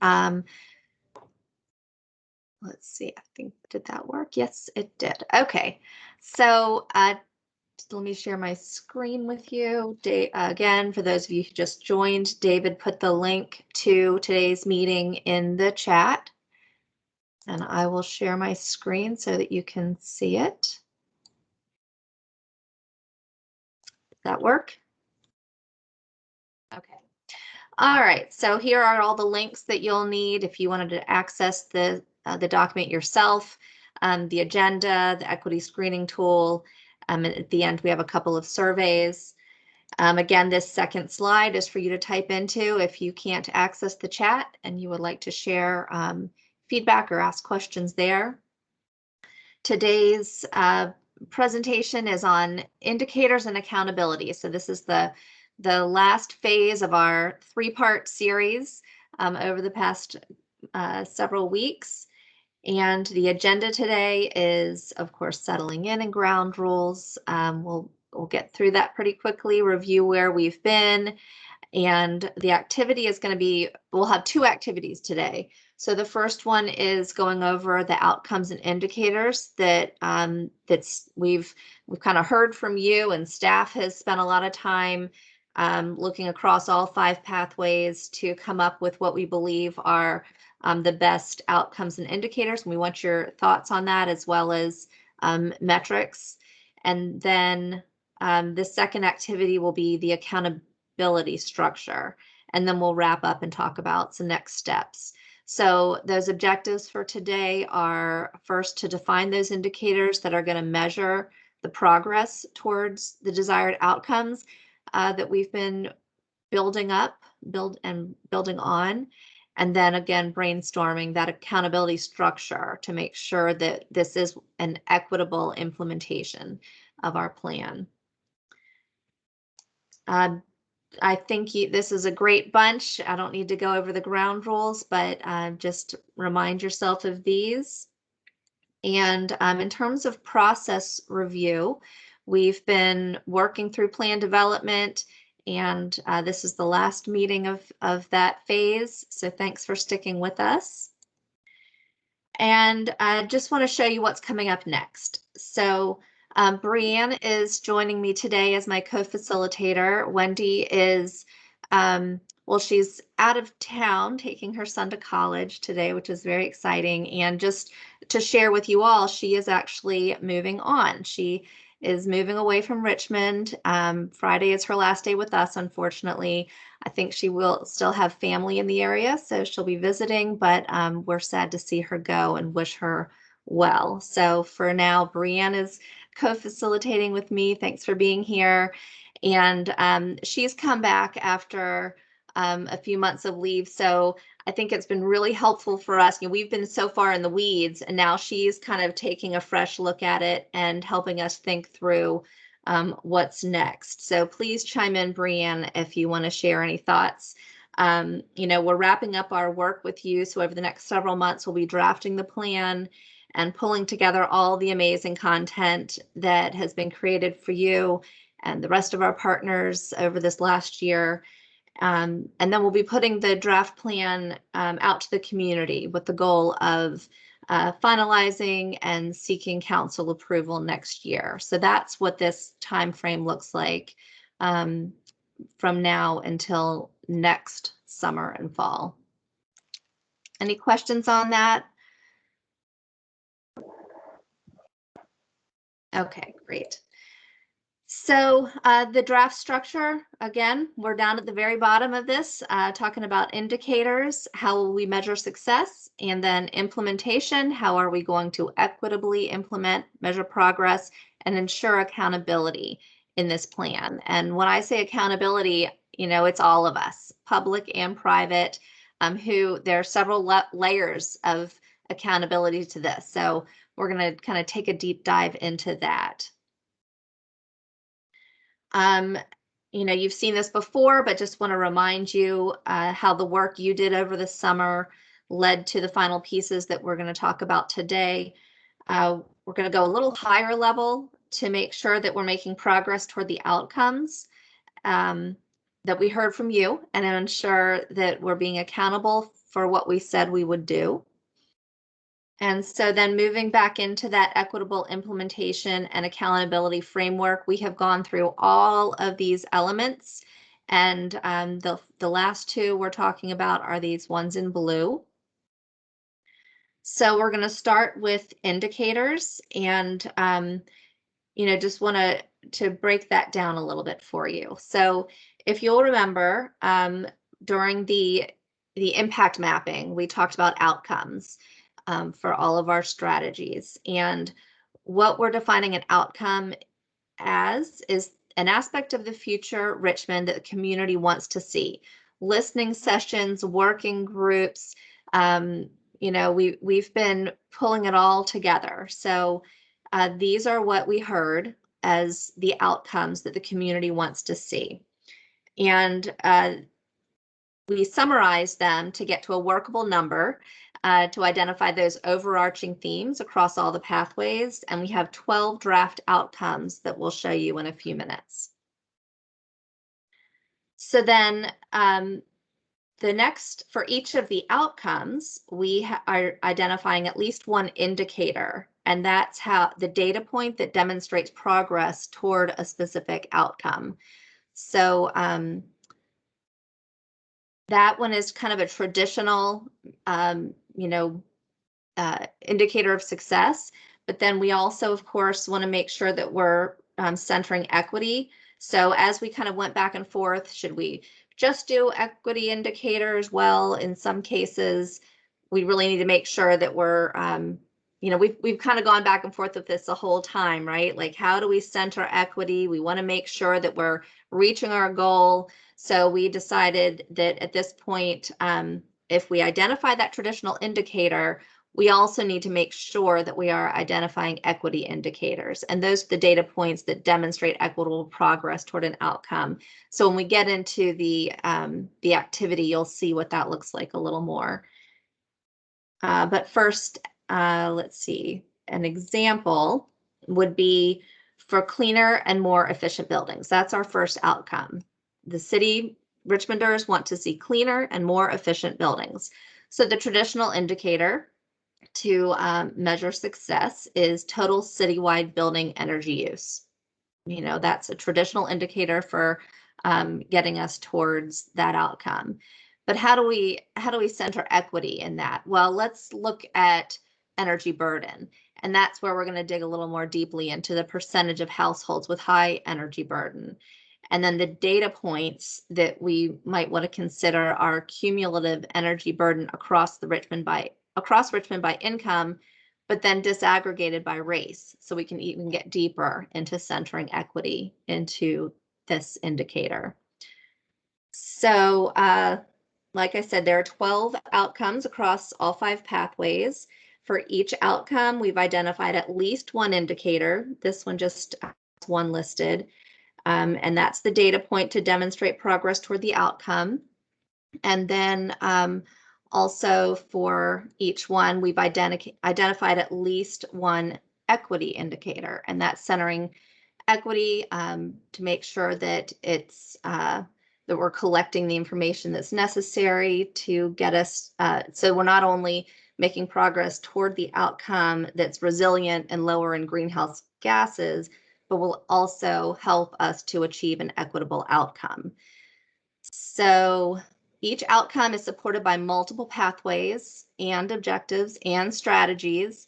Let's see, I think, did that work? Yes, it did. Okay, so let me share my screen with you. Again, for those of you who just joined, David put the link to today's meeting in the chat. And I will share my screen so that you can see it. Does that work? Okay. All right, so here are all the links that you'll need if you wanted to access the document yourself, the agenda, the equity screening tool. And at the end, we have a couple of surveys. Again, this second slide is for you to type into if you can't access the chat and you would like to share feedback or ask questions there. Today's presentation is on indicators and accountability. So this is the last phase of our three-part series over the past several weeks. And the agenda today is, of course, settling in and ground rules. We'll get through that pretty quickly, review where we've been. And the activity is going to be, we'll have two activities today. So the first one is going over the outcomes and indicators that we've kind of heard from you, and staff has spent a lot of time looking across all 5 pathways to come up with what we believe are the best outcomes and indicators. And we want your thoughts on that, as well as metrics. And then the second activity will be the accountability structure. And then we'll wrap up and talk about some next steps. So those objectives for today are, first, to define those indicators that are going to measure the progress towards the desired outcomes that we've been building on. And then again, brainstorming that accountability structure to make sure that this is an equitable implementation of our plan. I think this is a great bunch. I don't need to go over the ground rules, but just remind yourself of these. And in terms of process review, we've been working through plan development, and this is the last meeting of that phase. So thanks for sticking with us. And I just want to show you what's coming up next. So Brianne is joining me today as my co-facilitator. Wendy is, well, she's out of town taking her son to college today, which is very exciting. And just to share with you all, she is actually moving on. She is moving away from Richmond. Friday is her last day with us, unfortunately. I think she will still have family in the area, so she'll be visiting, but we're sad to see her go and wish her well. So for now, Brianne is co-facilitating with me. Thanks for being here. And she's come back after a few months of leave. So I think it's been really helpful for us. You know, we've been so far in the weeds, and now she's kind of taking a fresh look at it and helping us think through what's next. So please chime in, Brianne, if you want to share any thoughts. You know, we're wrapping up our work with you. So over the next several months, we'll be drafting the plan and pulling together all the amazing content that has been created for you and the rest of our partners over this last year. And then we'll be putting the draft plan out to the community with the goal of finalizing and seeking council approval next year. So that's what this time frame looks like from now until next summer and fall. Any questions on that? Okay, great. So the draft structure, again, we're down at the very bottom of this, talking about indicators, how will we measure success, and then implementation, how are we going to equitably implement, measure progress, and ensure accountability in this plan. And when I say accountability, you know, it's all of us, public and private, there are several layers of accountability to this. So we're going to kind of take a deep dive into that. You know, you've seen this before, but just want to remind you how the work you did over the summer led to the final pieces that we're going to talk about today. We're going to go a little higher level to make sure that we're making progress toward the outcomes. that we heard from you and ensure that we're being accountable for what we said we would do. And so then moving back into that equitable implementation and accountability framework, we have gone through all of these elements. And the last two we're talking about are these ones in blue. So we're going to start with indicators, and just want to break that down a little bit for you. So if you'll remember, during the impact mapping, we talked about outcomes for all of our strategies. And what we're defining an outcome as is an aspect of the future Richmond that the community wants to see. Listening sessions, working groups, we've been pulling it all together. So these are what we heard as the outcomes that the community wants to see. And we summarized them to get to a workable number to identify those overarching themes across all the pathways. And we have 12 draft outcomes that we'll show you in a few minutes. So then the next, for each of the outcomes, we are identifying at least one indicator, and that's how the data point that demonstrates progress toward a specific outcome. So that one is kind of a traditional, indicator of success. But then we also, of course, want to make sure that we're centering equity. So as we kind of went back and forth, should we just do equity indicators? Well, in some cases, we really need to make sure that we're, we've kind of gone back and forth with this the whole time, right? Like, how do we center equity? We want to make sure that we're reaching our goal. So we decided that at this point, if we identify that traditional indicator, we also need to make sure that we are identifying equity indicators. And those are the data points that demonstrate equitable progress toward an outcome. So when we get into the activity, you'll see what that looks like a little more. But first, let's see, an example would be for cleaner and more efficient buildings. That's our first outcome. The city, Richmonders want to see cleaner and more efficient buildings. So the traditional indicator to measure success is total citywide building energy use. That's a traditional indicator for getting us towards that outcome. But how do we center equity in that? Well, let's look at energy burden. And that's where we're going to dig a little more deeply into the percentage of households with high energy burden. And then the data points that we might want to consider are cumulative energy burden across Richmond by income, but then disaggregated by race. So we can even get deeper into centering equity into this indicator. So like I said, there are 12 outcomes across all 5 pathways. For each outcome, we've identified at least one indicator. This one just has one listed. And that's the data point to demonstrate progress toward the outcome. And then also for each one, we've identified at least one equity indicator, and that's centering equity to make sure that it's that we're collecting the information that's necessary to get us. So we're not only making progress toward the outcome that's resilient and lower in greenhouse gases, but will also help us to achieve an equitable outcome. So each outcome is supported by multiple pathways and objectives and strategies.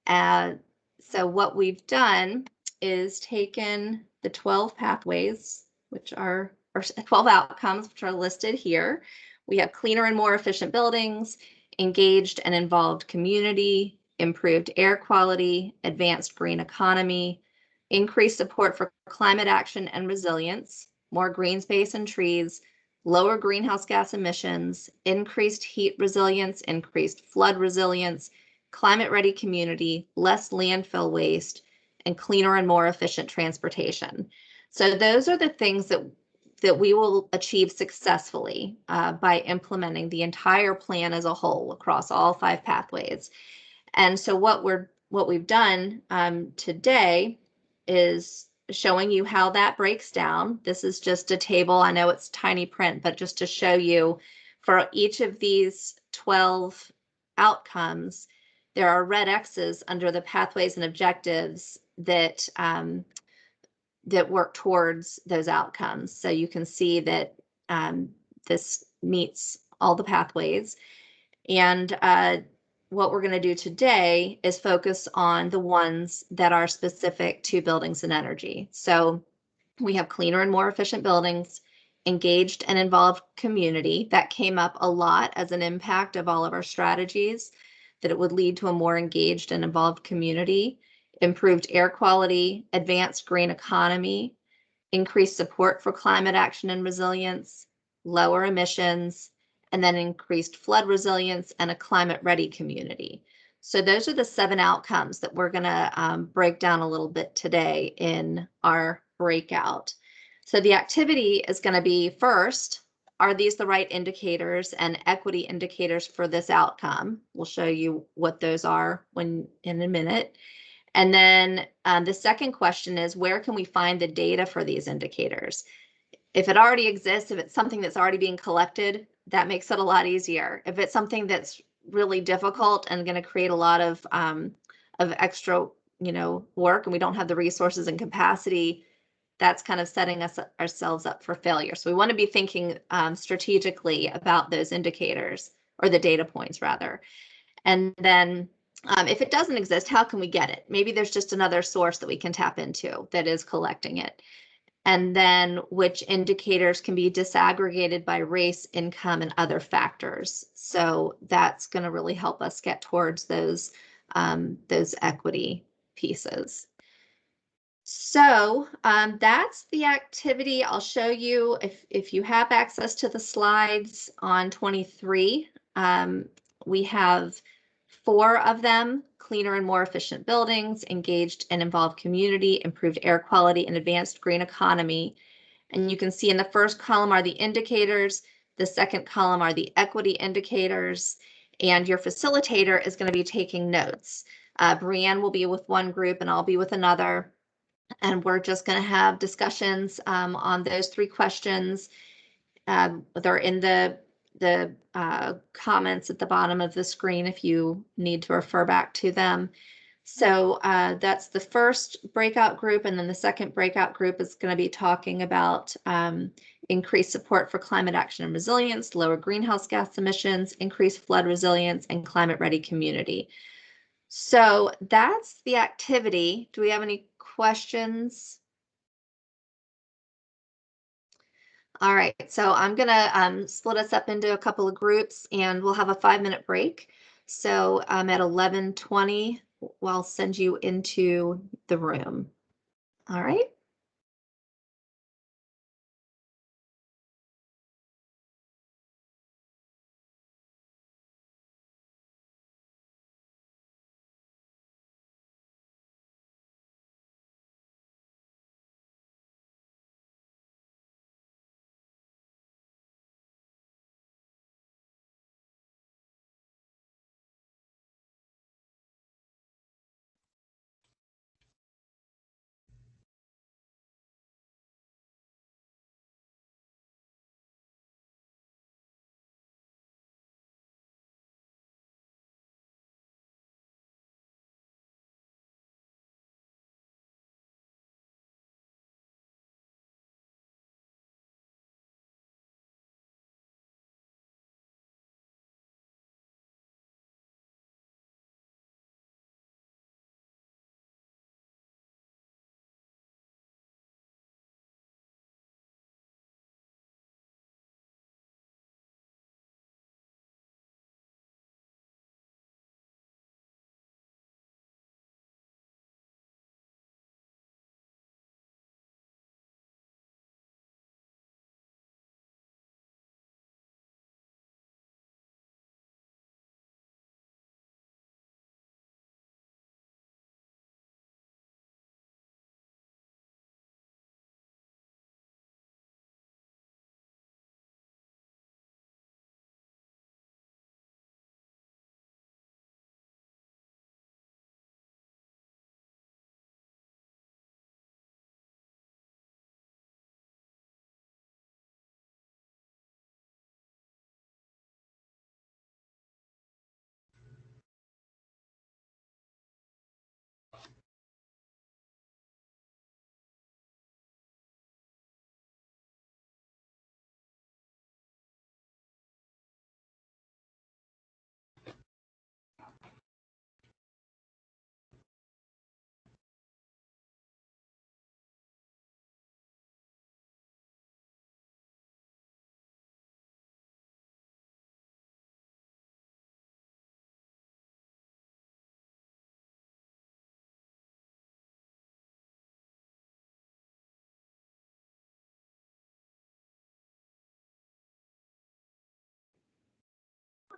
So what we've done is taken the 12 pathways, which are, or 12 outcomes, which are listed here. We have cleaner and more efficient buildings, engaged and involved community, improved air quality, advanced green economy, increased support for climate action and resilience, more green space and trees, lower greenhouse gas emissions, increased heat resilience, increased flood resilience, climate-ready community, less landfill waste, and cleaner and more efficient transportation. So those are the things that we will achieve successfully by implementing the entire plan as a whole across all 5 pathways. And so what we've done today is showing you how that breaks down. This is just a table. I know it's tiny print, but just to show you for each of these 12 outcomes, there are red X's under the pathways and objectives that that work towards those outcomes. So you can see that this meets all the pathways. And what we're going to do today is focus on the ones that are specific to buildings and energy. So we have cleaner and more efficient buildings, engaged and involved community. That came up a lot as an impact of all of our strategies, that it would lead to a more engaged and involved community, improved air quality, advanced green economy, increased support for climate action and resilience, lower emissions, and then increased flood resilience and a climate-ready community. So those are the 7 outcomes that we're going to break down a little bit today in our breakout. So the activity is going to be, first, are these the right indicators and equity indicators for this outcome? We'll show you what those are in a minute. And then the second question is, where can we find the data for these indicators? If it already exists, if it's something that's already being collected, that makes it a lot easier. If it's something that's really difficult and going to create a lot of extra, work, and we don't have the resources and capacity, that's kind of setting ourselves up for failure. So we want to be thinking strategically about those indicators, or the data points rather. And then if it doesn't exist, how can we get it? Maybe there's just another source that we can tap into that is collecting it. And then which indicators can be disaggregated by race, income, and other factors. So that's going to really help us get towards those equity pieces. So that's the activity. I'll show you, if you have access to the slides on 23, we have 4 of them: cleaner and more efficient buildings, engaged and involved community, improved air quality, and advanced green economy. And you can see in the first column are the indicators, the second column are the equity indicators, and your facilitator is going to be taking notes. Brianne will be with one group and I'll be with another. And we're just going to have discussions on those 3 questions. They're in the comments at the bottom of the screen if you need to refer back to them. So that's the first breakout group. And then the second breakout group is going to be talking about increased support for climate action and resilience, lower greenhouse gas emissions, increased flood resilience, and climate-ready community. So that's the activity. Do we have any questions? All right, so I'm gonna split us up into a couple of groups and we'll have a 5-minute break. So at 11:20, I'll send you into the room. All right.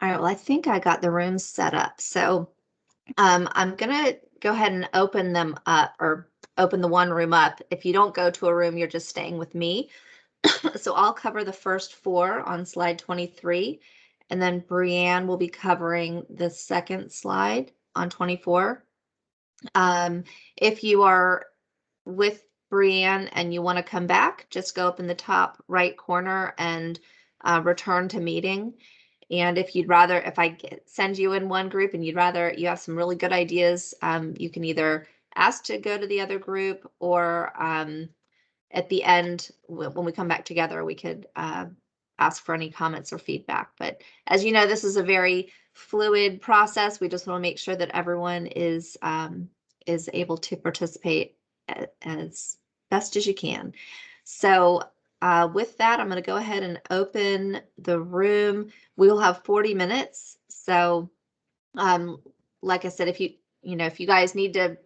All right, well, I think I got the rooms set up. So I'm gonna go ahead and open them up, or open the one room up. If you don't go to a room, you're just staying with me. So I'll cover the first 4 on slide 23, and then Brianne will be covering the second slide on 24. If you are with Brianne and you want to come back, just go up in the top right corner and return to meeting. And if you'd rather, if I send you in one group and you have some really good ideas, you can either ask to go to the other group, or at the end, when we come back together, we could ask for any comments or feedback. But as you know, this is a very fluid process. We just want to make sure that everyone is able to participate as best as you can. So with that, I'm going to go ahead and open the room. We will have 40 minutes. So like I said, if you guys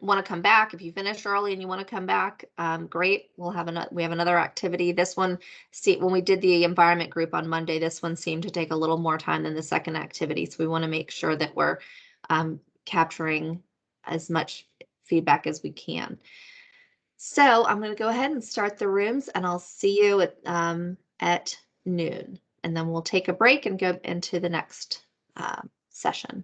want to come back, if you finish early and you want to come back, great. We have another activity. This one, when we did the environment group on Monday, this one seemed to take a little more time than the second activity. So we want to make sure that we're capturing as much feedback as we can. So I'm going to go ahead and start the rooms, and I'll see you at noon, and then we'll take a break and go into the next session.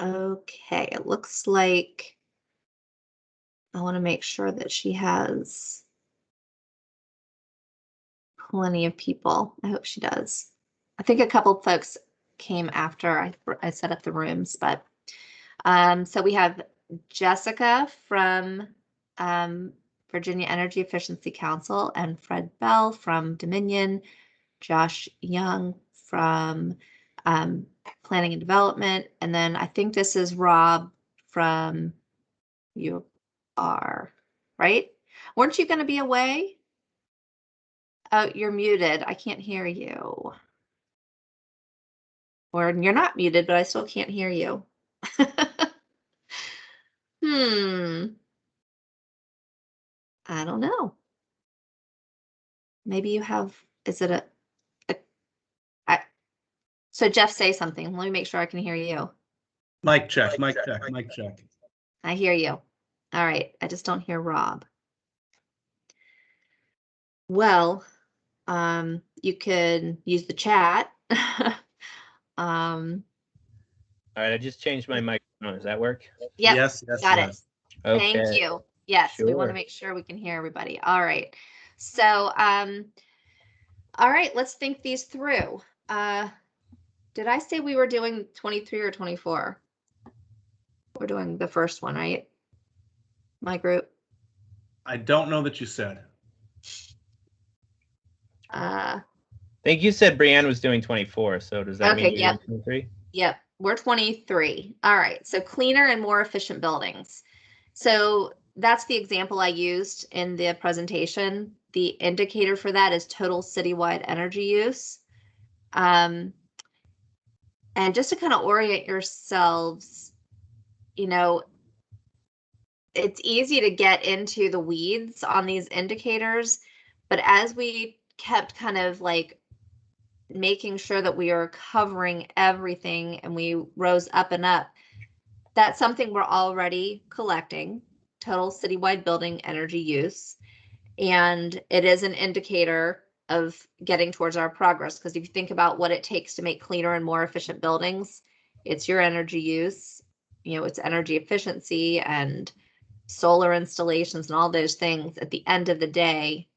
Okay, it looks like I want to make sure that she has plenty of people. I hope she does. I think a couple of folks came after I set up the rooms, but so we have Jessica from Virginia Energy Efficiency Council, and Fred Bell from Dominion, Josh Young from Planning and Development, and then I think this is Rob from UR, right? Weren't you going to be away? Oh, you're muted. I can't hear you. Or you're not muted, but I still can't hear you. I don't know. Maybe you have, is it so Jeff, say something. Let me make sure I can hear you. Mic check, mic check, mic check. I hear you. All right. I just don't hear Rob. Well, you could use the chat. All right, I just changed my microphone. Does that work? Yep, Yes, got it. Okay. Thank you. Yes, Sure. we want to make sure we can hear everybody. All right. So, all right, let's think these through. Did I say we were doing 23 or 24? We're doing the first one, right? My group. I don't know that you said. I think you said Brianne was doing 24, so does that mean you're doing 23? Yep, we're 23. All right, so cleaner and more efficient buildings. So that's the example I used in the presentation. The indicator for that is total citywide energy use. And just to kind of orient yourselves, it's easy to get into the weeds on these indicators, but as we kept kind of like making sure that we are covering everything and we rose up and up, that's something we're already collecting, total citywide building energy use. And it is an indicator of getting towards our progress, because if you think about what it takes to make cleaner and more efficient buildings, it's your energy use, it's energy efficiency and solar installations and all those things. At the end of the day,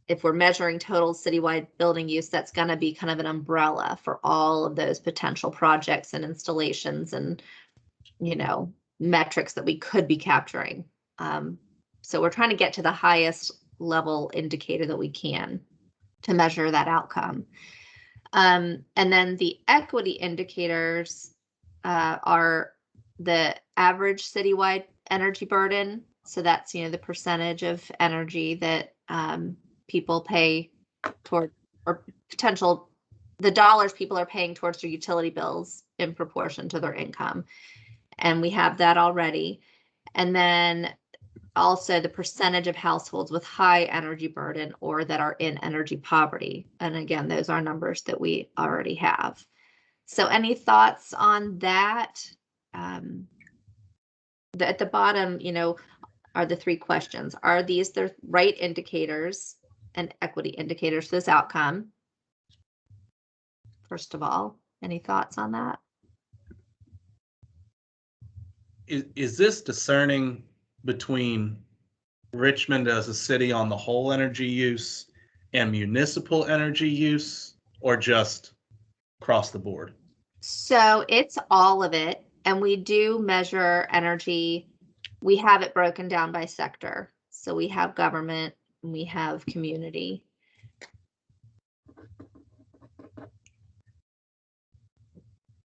if we're measuring total citywide building use, that's going to be kind of an umbrella for all of those potential projects and installations and, metrics that we could be capturing. So we're trying to get to the highest level indicator that we can to measure that outcome. And then the equity indicators are the average citywide energy burden. So that's, the percentage of energy that people pay toward, or the dollars people are paying towards their utility bills in proportion to their income. And we have that already. And then also the percentage of households with high energy burden or that are in energy poverty. And again, those are numbers that we already have. So any thoughts on that? At the bottom, are the three questions. Are these the right indicators and equity indicators for this outcome? First of all, any thoughts on that? Is this discerning between Richmond as a city on the whole energy use and municipal energy use, or just across the board? So it's all of it. And we do measure energy. We have it broken down by sector. So we have government and we have community.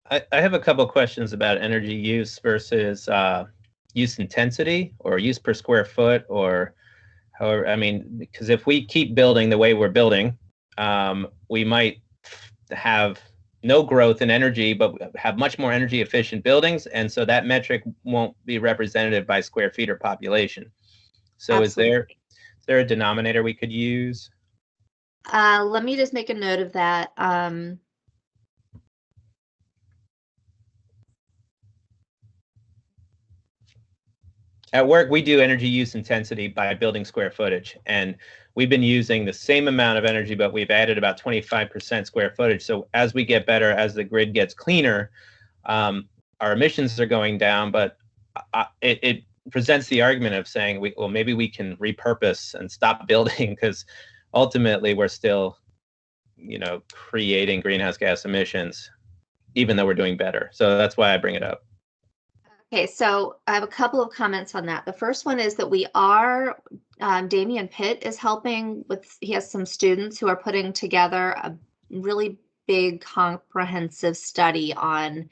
I have a couple of questions about energy use versus use intensity or use per square foot, or however, because if we keep building the way we're building, we might have no growth in energy, but have much more energy efficient buildings. And so that metric won't be representative by square feet or population. So Absolutely. is there a denominator we could use? Let me just make a note of that. At work, we do energy use intensity by building square footage, and we've been using the same amount of energy, but we've added about 25% square footage. So as we get better, as the grid gets cleaner, our emissions are going down, but it presents the argument of saying, well, maybe we can repurpose and stop building, because ultimately we're still, creating greenhouse gas emissions, even though we're doing better. So that's why I bring it up. Okay, so I have a couple of comments on that. The first one is that we are, Damian Pitt is helping with, he has some students who are putting together a really big comprehensive study on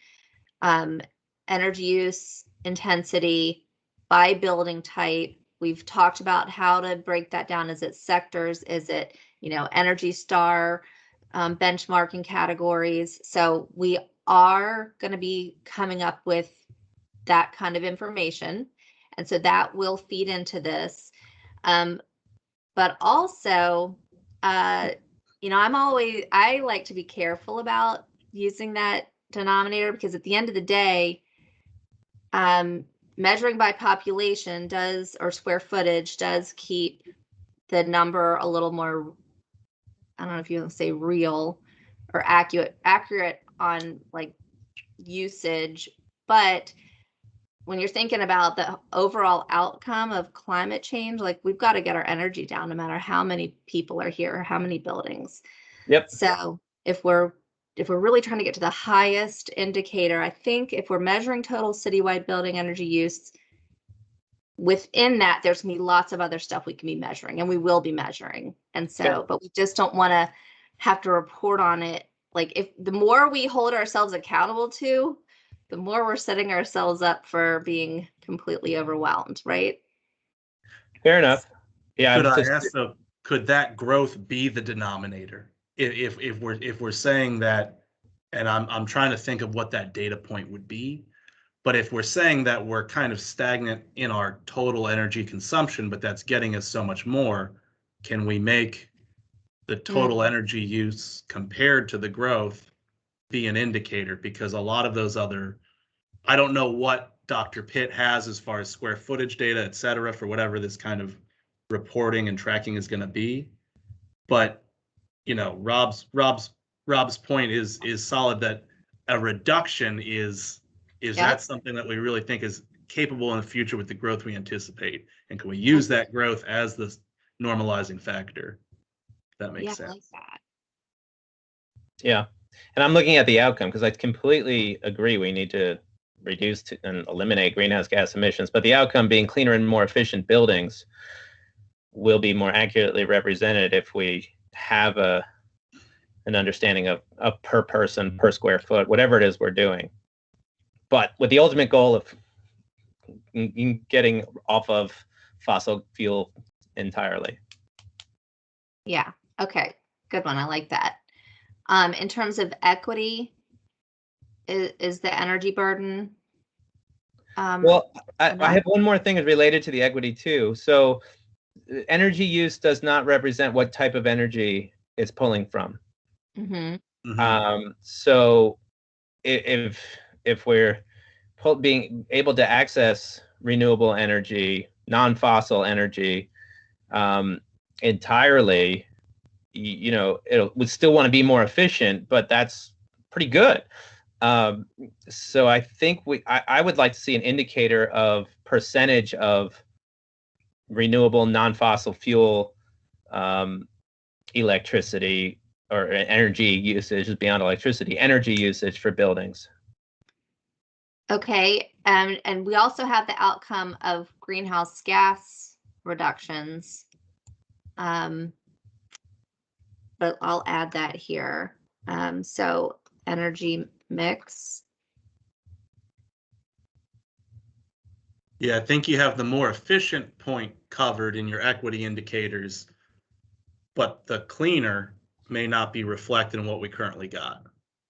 energy use intensity by building type. We've talked about how to break that down. Is it sectors? Is it, Energy Star benchmarking categories? So we are going to be coming up with that kind of information. And so that will feed into this. But also, I like to be careful about using that denominator, because at the end of the day, measuring by population or square footage does keep the number a little more, I don't know if you want to say real or accurate on like usage, but when you're thinking about the overall outcome of climate change, like we've got to get our energy down no matter how many people are here or how many buildings. Yep. So if we're really trying to get to the highest indicator, I think if we're measuring total citywide building energy use, within that, there's going to be lots of other stuff we can be measuring, and we will be measuring. And so, but we just don't want to have to report on it. Like if the more we hold ourselves accountable to, the more we're setting ourselves up for being completely overwhelmed, right? Fair enough. Yeah. Could I ask though, could that growth be the denominator? If we're saying that, and I'm trying to think of what that data point would be, but if we're saying that we're kind of stagnant in our total energy consumption, but that's getting us so much more, can we make the total energy use compared to the growth be an indicator? Because a lot of those other, I don't know what Dr. Pitt has as far as square footage data, et cetera, for whatever this kind of reporting and tracking is going to be. But, Rob's point is solid, that a reduction is that something that we really think is capable in the future with the growth we anticipate? And can we use that growth as the normalizing factor? That makes sense. I like that. Yeah. And I'm looking at the outcome, because I completely agree we need to reduce and eliminate greenhouse gas emissions, but the outcome being cleaner and more efficient buildings will be more accurately represented if we have an an understanding of per person, per square foot, whatever it is we're doing. But with the ultimate goal of getting off of fossil fuel entirely. Yeah. Okay. Good one. I like that. In terms of equity, is the energy burden? Well, I have one more thing related to the equity too. So energy use does not represent what type of energy it's pulling from. So if we're being able to access renewable energy, non-fossil energy entirely, it would still want to be more efficient, but that's pretty good. So I think I would like to see an indicator of percentage of renewable non-fossil fuel electricity or energy usage beyond electricity, energy usage for buildings. Okay, and we also have the outcome of greenhouse gas reductions. But I'll add that here. So energy mix. Yeah, I think you have the more efficient point covered in your equity indicators, but the cleaner may not be reflected in what we currently got.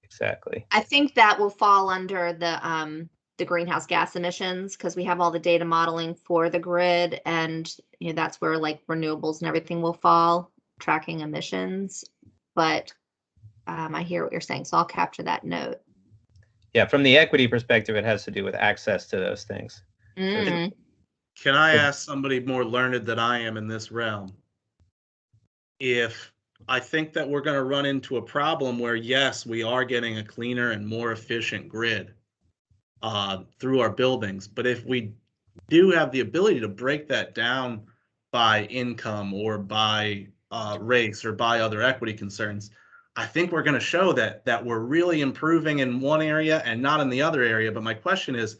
Exactly. I think that will fall under the greenhouse gas emissions, because we have all the data modeling for the grid, and that's where like renewables and everything will fall, tracking emissions. But I hear what you're saying, so I'll capture that note. Yeah, from the equity perspective, it has to do with access to those things. Can I ask somebody more learned than I am in this realm? If I think that we're going to run into a problem where, yes, we are getting a cleaner and more efficient grid through our buildings, but if we do have the ability to break that down by income or by race or by other equity concerns, I think we're going to show that we're really improving in one area and not in the other area. But my question is,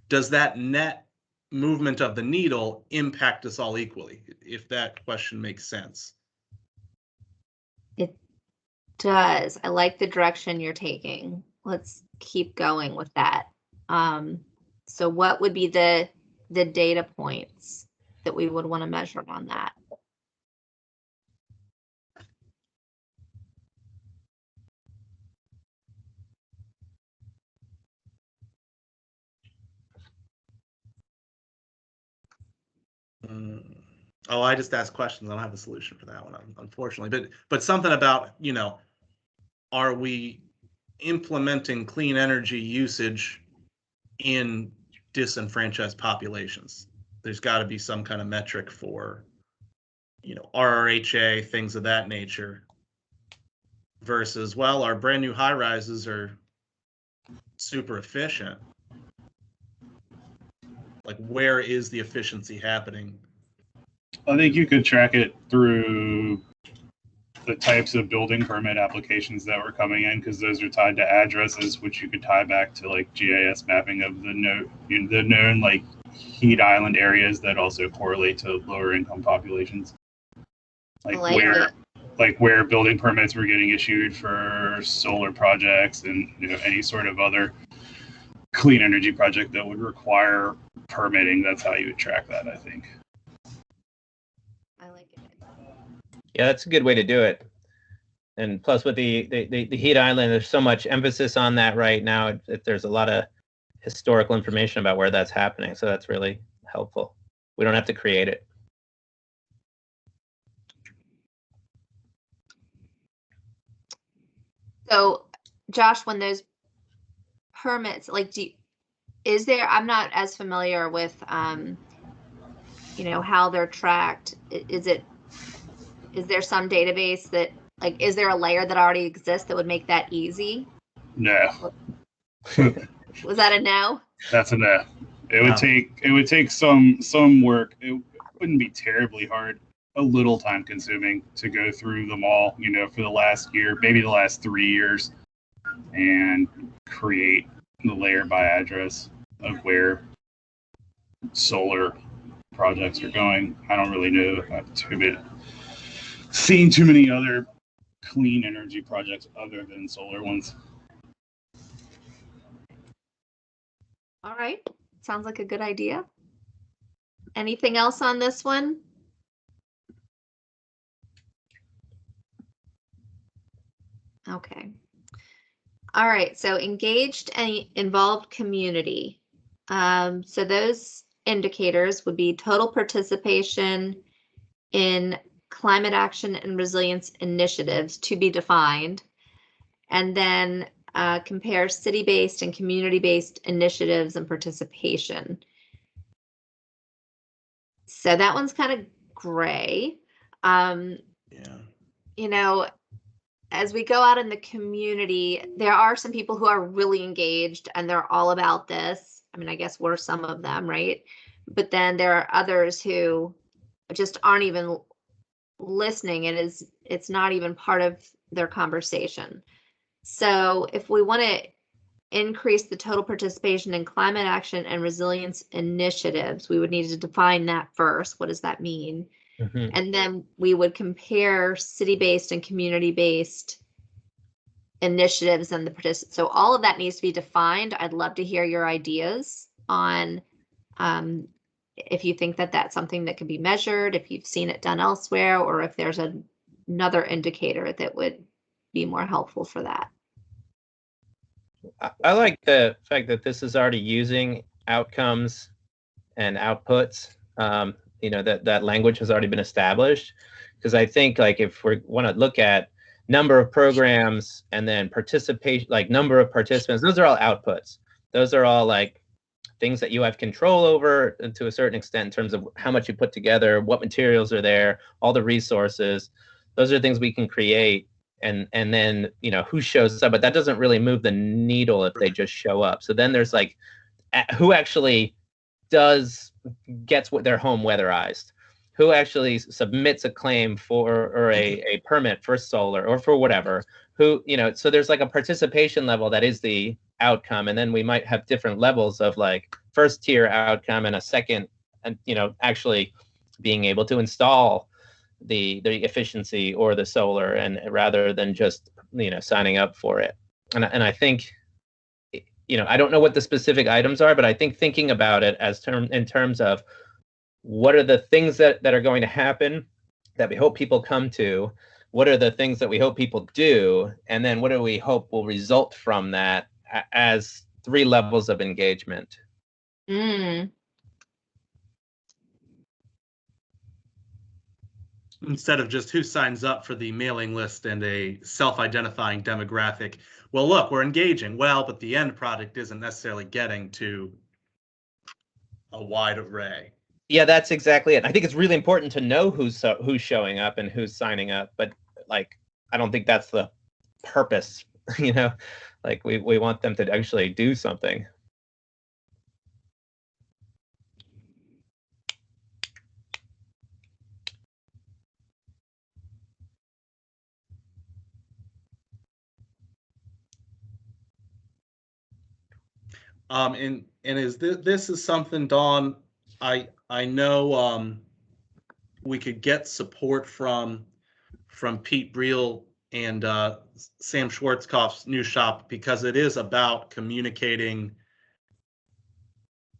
does that net movement of the needle impact us all equally? If that question makes sense. It does. I like the direction you're taking. Let's keep going with that. So what would be the data points that we would want to measure on that? Oh, I just asked questions. I don't have a solution for that one, unfortunately. But something about, are we implementing clean energy usage in disenfranchised populations? There's got to be some kind of metric for, RRHA, things of that nature, versus, well, our brand new high rises are super efficient. Like, where is the efficiency happening? I think you could track it through the types of building permit applications that were coming in, because those are tied to addresses, which you could tie back to like GIS mapping of the known like heat island areas that also correlate to lower income populations. Like where building permits were getting issued for solar projects and any sort of other clean energy project that would require permitting. That's how you would track that, I think. I like it. Yeah, that's a good way to do it. And plus with the heat island, there's so much emphasis on that right now. There's a lot of historical information about where that's happening. So that's really helpful. We don't have to create it. So Josh, when those permits, like, I'm not as familiar with, how they're tracked. Is there some database that, like, is there a layer that already exists that would make that easy? No. Was that a no? That's a no. It would take some work. It wouldn't be terribly hard. A little time consuming to go through them all, for the last year, maybe the last 3 years, and create the layer by address of where solar projects are going. I don't really know. I've seen too many other clean energy projects other than solar ones. All right. Sounds like a good idea. Anything else on this one? Okay. All right. So engaged and involved community. So those indicators would be total participation in climate action and resilience initiatives to be defined, and then compare city-based and community-based initiatives and participation. So that one's kind of gray. Yeah. You know, as we go out in the community, there are some people who are really engaged and they're all about this. I mean, I guess we're some of them, right? But then there are others who just aren't even listening. It's not even part of their conversation. So if we want to increase the total participation in climate action and resilience initiatives, we would need to define that first. What does that mean? Mhm. And then we would compare city-based and community-based initiatives and the participants. So all of that needs to be defined. I'd love to hear your ideas on if you think that that's something that can be measured, if you've seen it done elsewhere, or if there's another indicator that would be more helpful for that. I like the fact that this is already using outcomes and outputs. That language has already been established, because I think, like, if we want to look at number of programs and then participation, like number of participants, those are all outputs. Those are all like things that you have control over to a certain extent in terms of how much you put together, what materials are there, all the resources. Those are things we can create. And then, who shows up, but that doesn't really move the needle if they just show up. So then there's like, who actually gets their home weatherized, who actually submits a claim for, or a permit for solar or for whatever, so there's like a participation level that is the outcome. And then we might have different levels of like first tier outcome and a second, and actually being able to install the efficiency or the solar, and rather than just signing up for it. And I think, I don't know what the specific items are, but I think thinking about it in terms of what are the things that are going to happen that we hope people come to, what are the things that we hope people do, and then what do we hope will result from that as 3 levels of engagement. Instead of just who signs up for the mailing list and a self-identifying demographic. Well, look, we're engaging. Well, but the end product isn't necessarily getting to a wide array. Yeah, that's exactly it. I think it's really important to know who's showing up and who's signing up, but like, I don't think that's the purpose. Like we want them to actually do something. And is this is something, Dawn, I know we could get support from Pete Briel and Sam Schwarzkopf's new shop, because it is about communicating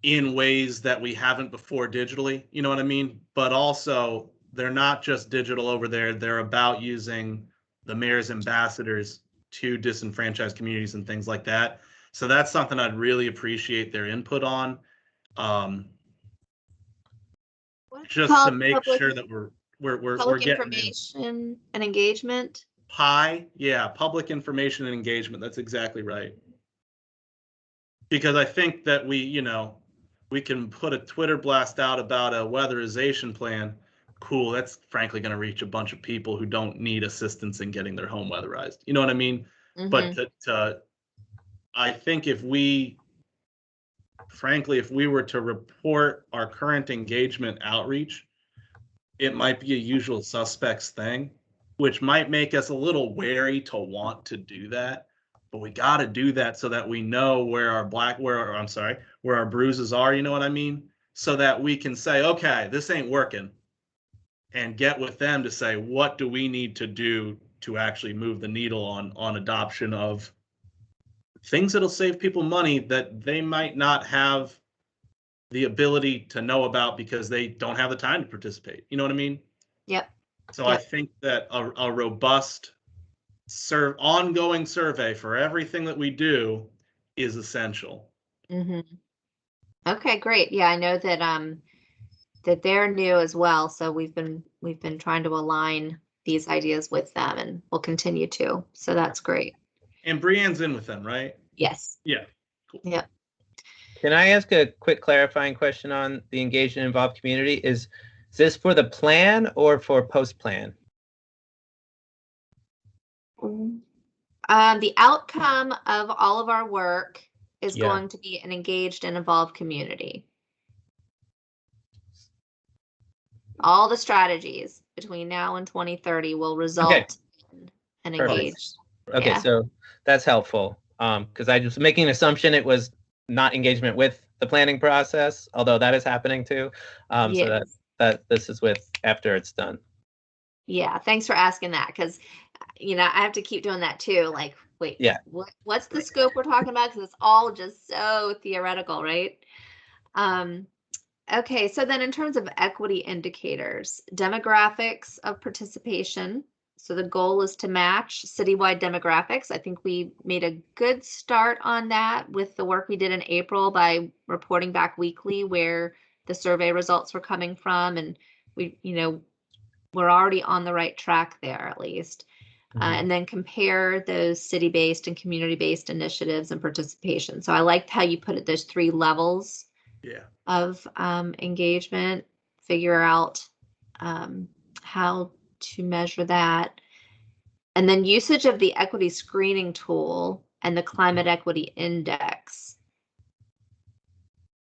in ways that we haven't before digitally, you know what I mean? But also, they're not just digital over there. They're about using the mayor's ambassadors to disenfranchised communities and things like that. So that's something I'd really appreciate their input on, just to make sure that we're public getting information and engagement. Public information and engagement. That's exactly right. Because I think that we can put a Twitter blast out about a weatherization plan. Cool, that's frankly going to reach a bunch of people who don't need assistance in getting their home weatherized. You know what I mean? Mm-hmm. But I think if we were to report our current engagement outreach, it might be a usual suspects thing, which might make us a little wary to want to do that. But we got to do that so that we know where our bruises are, you know what I mean? So that we can say, okay, this ain't working, and get with them to say, what do we need to do to actually move the needle on adoption of things that'll save people money that they might not have the ability to know about because they don't have the time to participate. You know what I mean? Yep. So I think that a robust ongoing survey for everything that we do is essential. Okay, great. Yeah, I know that they're new as well, so we've been trying to align these ideas with them, and we'll continue to. So that's great. And Brianne's in with them, right? Yes. Yeah. Cool. Yep. Can I ask a quick clarifying question on the engaged and involved community? Is this for the plan or for post-plan? The outcome of all of our work is Yeah. going to be an engaged and involved community. All the strategies between now and 2030 will result in an engaged. Okay, Yeah. so that's helpful. Because I was making an assumption it was not engagement with the planning process, although that is happening too. So that this is with after it's done. Yeah, thanks for asking that, because I have to keep doing that too. Like, wait, Yeah. What's the scope we're talking about? Because it's all just so theoretical, right? Okay, so then in terms of equity indicators, demographics of participation. So the goal is to match citywide demographics. I think we made a good start on that with the work we did in April by reporting back weekly where the survey results were coming from, and we're already on the right track there at least. And then compare those city-based and community-based initiatives and participation. So I liked how you put it, those 3 levels of engagement, figure out how to measure that. And then usage of the equity screening tool and the climate equity index.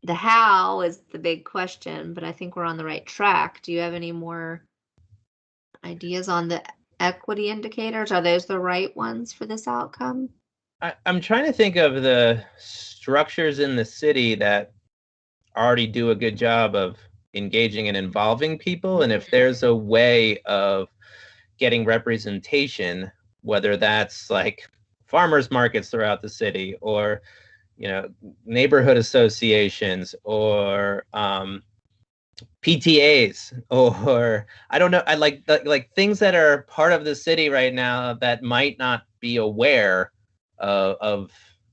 The how is the big question, but I think we're on the right track. Do you have any more ideas on the equity indicators? Are those the right ones for this outcome? I'm trying to think of the structures in the city that already do a good job of engaging and involving people, and if there's a way of getting representation, whether that's like farmers markets throughout the city or neighborhood associations or PTAs, or I don't know, I like things that are part of the city right now that might not be aware of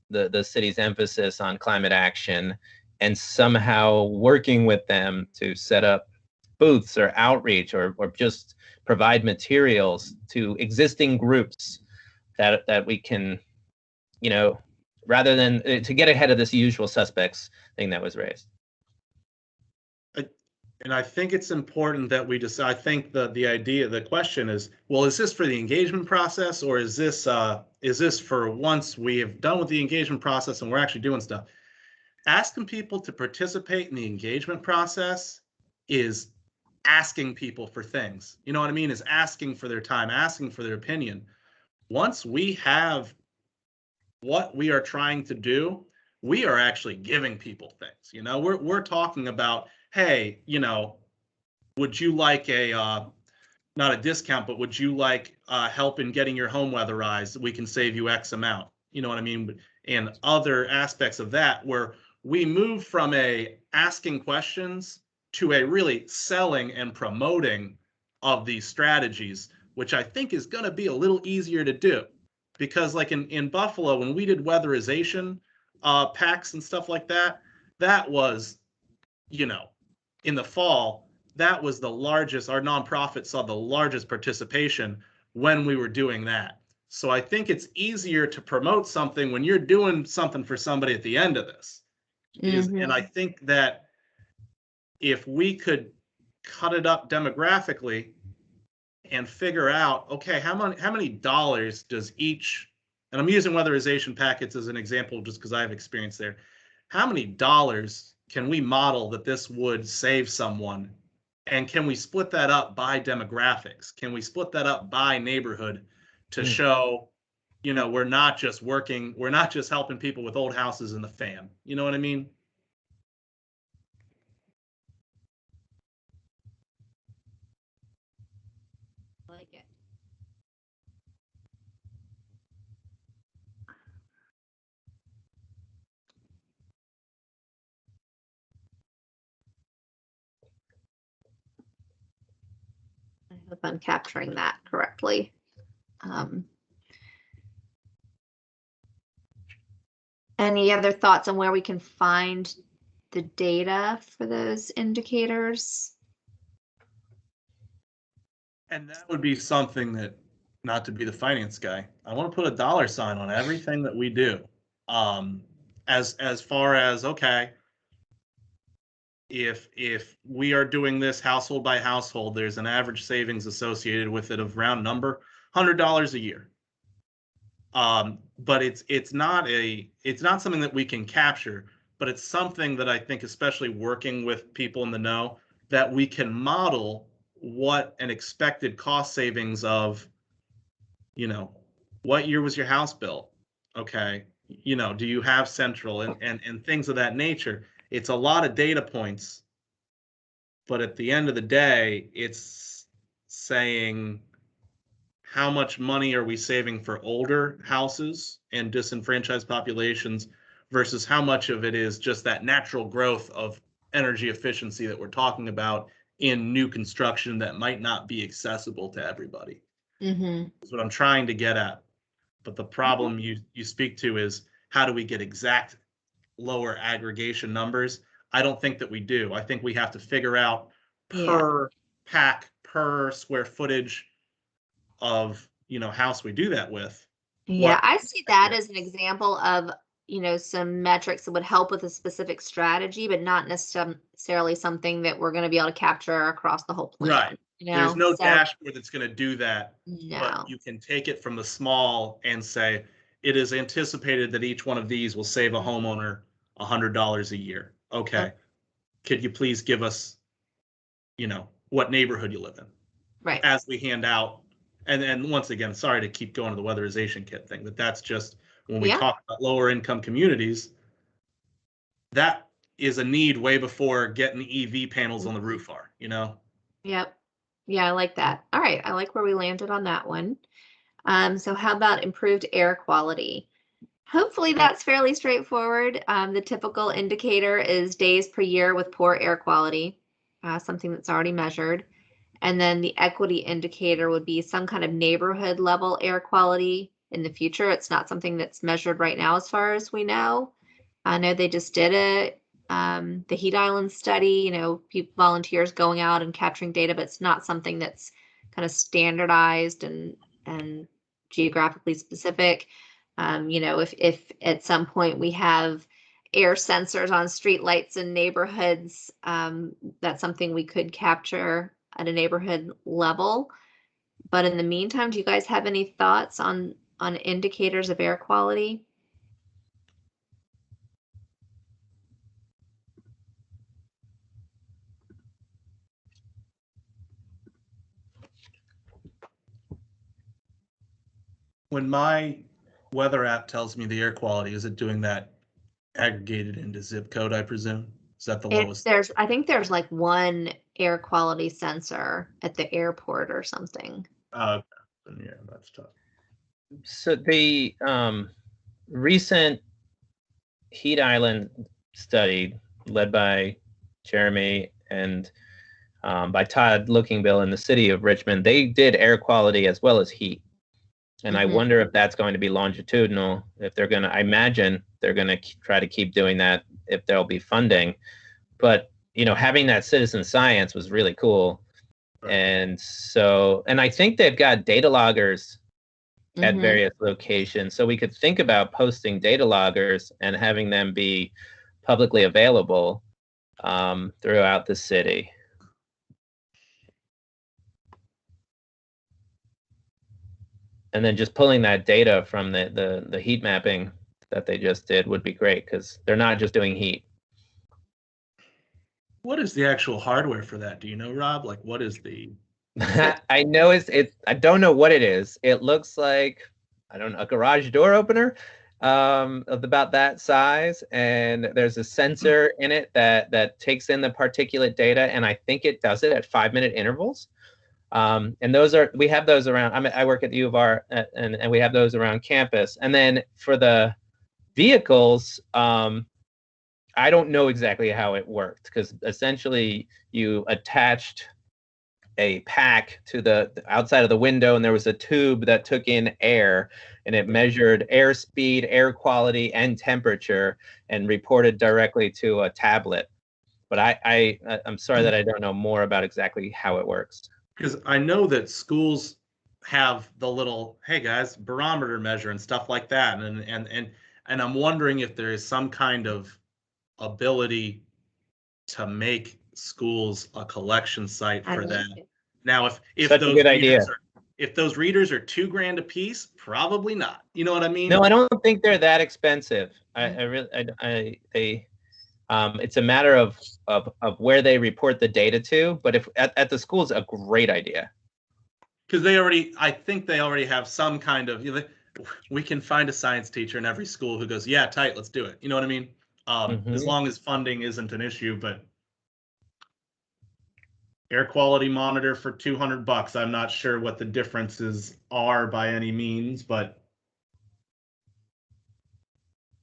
the city's emphasis on climate action, and somehow working with them to set up booths or outreach or just provide materials to existing groups that we can, rather than to get ahead of this usual suspects thing that was raised. And I think it's important that we decide. I think the question is, well, is this for the engagement process, or is this for once we have done with the engagement process and we're actually doing stuff? Asking people to participate in the engagement process is asking people for things. You know what I mean? Is asking for their time, asking for their opinion. Once we have what we are trying to do, we are actually giving people things. We're talking about, hey, would you like not a discount, but would you like help in getting your home weatherized? We can save you X amount. You know what I mean? And other aspects of that where we move from a asking questions to a really selling and promoting of these strategies, which I think is going to be a little easier to do. Because like in Buffalo, when we did weatherization packs and stuff like that, that was, in the fall, that was the largest, our nonprofit saw the largest participation when we were doing that. So I think it's easier to promote something when you're doing something for somebody at the end of this. And I think that if we could cut it up demographically and figure out, okay, how many dollars does each, and I'm using weatherization packets as an example just because I have experience there, how many dollars can we model that this would save someone? And can we split that up by demographics? Can we split that up by neighborhood to show, we're not just helping people with old houses in the fan. You know what I mean? I like it. if I'm capturing that correctly. Any other thoughts on where we can find the data for those indicators? And that would be something that, not to be the finance guy, I want to put a dollar sign on everything that we do. As far as, okay, if we are doing this household by household, there's an average savings associated with it of round number, $100 a year. But it's not something that we can capture, but it's something that I think, especially working with people in the know, that we can model what an expected cost savings of, what year was your house built? Okay. Do you have central and things of that nature? It's a lot of data points, but at the end of the day, it's saying, how much money are we saving for older houses and disenfranchised populations versus how much of it is just that natural growth of energy efficiency that we're talking about in new construction that might not be accessible to everybody. That's what I'm trying to get at. But the problem you speak to is, how do we get exact lower aggregation numbers? I don't think that we do. I think we have to figure out per pack, per square footage of house we do that with. Yeah, I see that as an example of some metrics that would help with a specific strategy, but not necessarily something that we're going to be able to capture across the whole plan. Right. There's no dashboard that's going to do that. No. But you can take it from the small and say, it is anticipated that each one of these will save a homeowner $100 a year. Okay. Could you please give us, what neighborhood you live in? Right. As we hand out. And once again, sorry to keep going to the weatherization kit thing, but that's just when we talk about lower income communities, that is a need way before getting EV panels on the roof are, Yep. Yeah, I like that. All right. I like where we landed on that one. So how about improved air quality? Hopefully that's fairly straightforward. The typical indicator is days per year with poor air quality, something that's already measured. And then the equity indicator would be some kind of neighborhood level air quality in the future. It's not something that's measured right now, as far as we know. I know they just did the Heat Island study, people, volunteers going out and capturing data, but it's not something that's kind of standardized and geographically specific. If at some point we have air sensors on streetlights in neighborhoods, that's something we could capture at a neighborhood level. But in the meantime, do you guys have any thoughts on indicators of air quality? When my weather app tells me the air quality, is it doing that aggregated into zip code, I presume? Is that the lowest? I think there's like one air quality sensor at the airport or something. Yeah, that's tough. So the recent Heat Island study led by Jeremy and by Todd Lookingbill in the city of Richmond, they did air quality as well as heat. And I wonder if that's going to be longitudinal, if they're going to, I imagine they're going to try to keep doing that if there'll be funding. But, having that citizen science was really cool. Right. And I think they've got data loggers at various locations. So we could think about posting data loggers and having them be publicly available throughout the city. And then just pulling that data from the heat mapping that they just did would be great, because they're not just doing heat. What is the actual hardware for that? Do you know, Rob? Like, what is the? I know it's I don't know what it is. It looks like, I don't know, a garage door opener of about that size, and there's a sensor in it that takes in the particulate data, and I think it does it at 5-minute intervals. And we have those around. I work at the U of R, and we have those around campus. And then for the vehicles, I don't know exactly how it worked, because essentially you attached a pack to the outside of the window, and there was a tube that took in air, and it measured air speed, air quality, and temperature, and reported directly to a tablet. But I'm sorry that I don't know more about exactly how it works. Because I know that schools have the little, hey guys, barometer measure and stuff like that, and I'm wondering if there is some kind of ability to make schools a collection site for that. Now, if Such a those good idea. if those readers are $2,000 a piece, probably not. You know what I mean? No, I don't think they're that expensive. It's a matter of where they report the data to. But if at the school is a great idea. Because I think they already have some kind of, we can find a science teacher in every school who goes, yeah, tight, let's do it. You know what I mean? As long as funding isn't an issue, but air quality monitor for $200. I'm not sure what the differences are by any means, but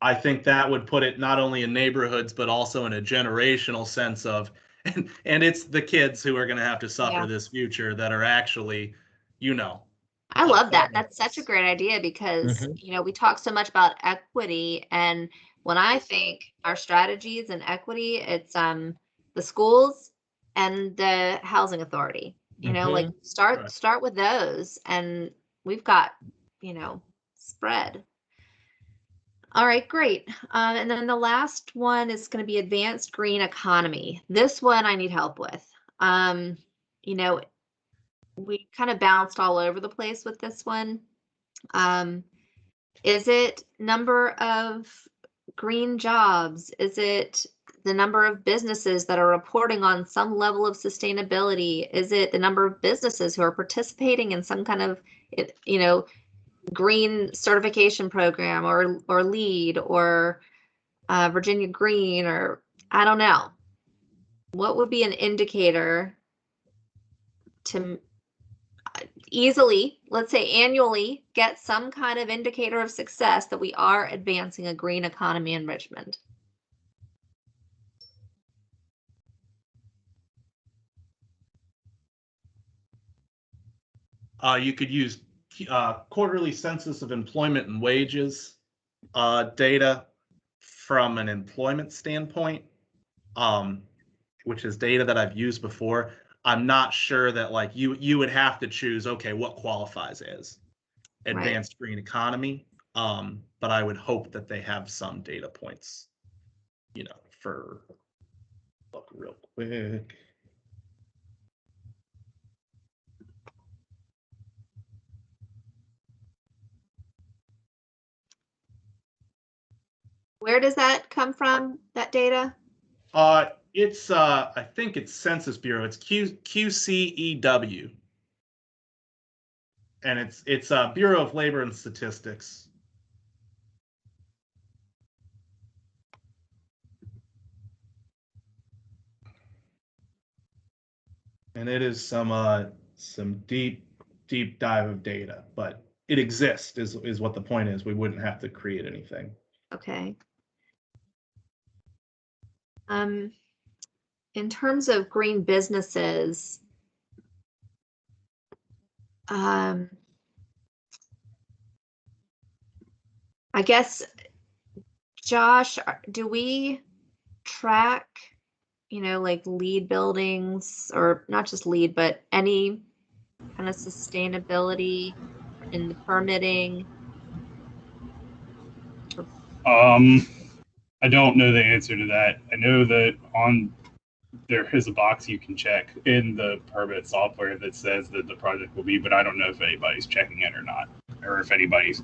I think that would put it not only in neighborhoods, but also in a generational sense of, and it's the kids who are going to have to suffer this future that are actually, I love that. That's such a great idea because, we talk so much about equity, and when I think our strategies and equity, it's the schools and the housing authority. Like start with those, and we've got, spread. All right, great. And then the last one is going to be advanced green economy. This one I need help with. We kind of bounced all over the place with this one. Is it number of green jobs? Is it the number of businesses that are reporting on some level of sustainability? Is it the number of businesses who are participating in some kind of, green certification program or LEED or Virginia Green, or I don't know. What would be an indicator to easily, let's say annually, get some kind of indicator of success that we are advancing a green economy in Richmond? You could use quarterly census of employment and wages data from an employment standpoint, which is data that I've used before. I'm not sure that you would have to choose, okay, what qualifies as advanced green economy. But I would hope that they have some data points, for look real quick. Where does that come from, that data? It's I think it's Census Bureau. It's QCEW. And it's Bureau of Labor and Statistics. And it is some deep dive of data, but it exists is what the point is. We wouldn't have to create anything. Okay. In terms of green businesses, I guess, Josh, do we track, like LEED buildings, or not just LEED, but any kind of sustainability in the permitting? I don't know the answer to that. I know that there is a box you can check in the permit software that says that the project will be, but I don't know if anybody's checking it or not, or if anybody's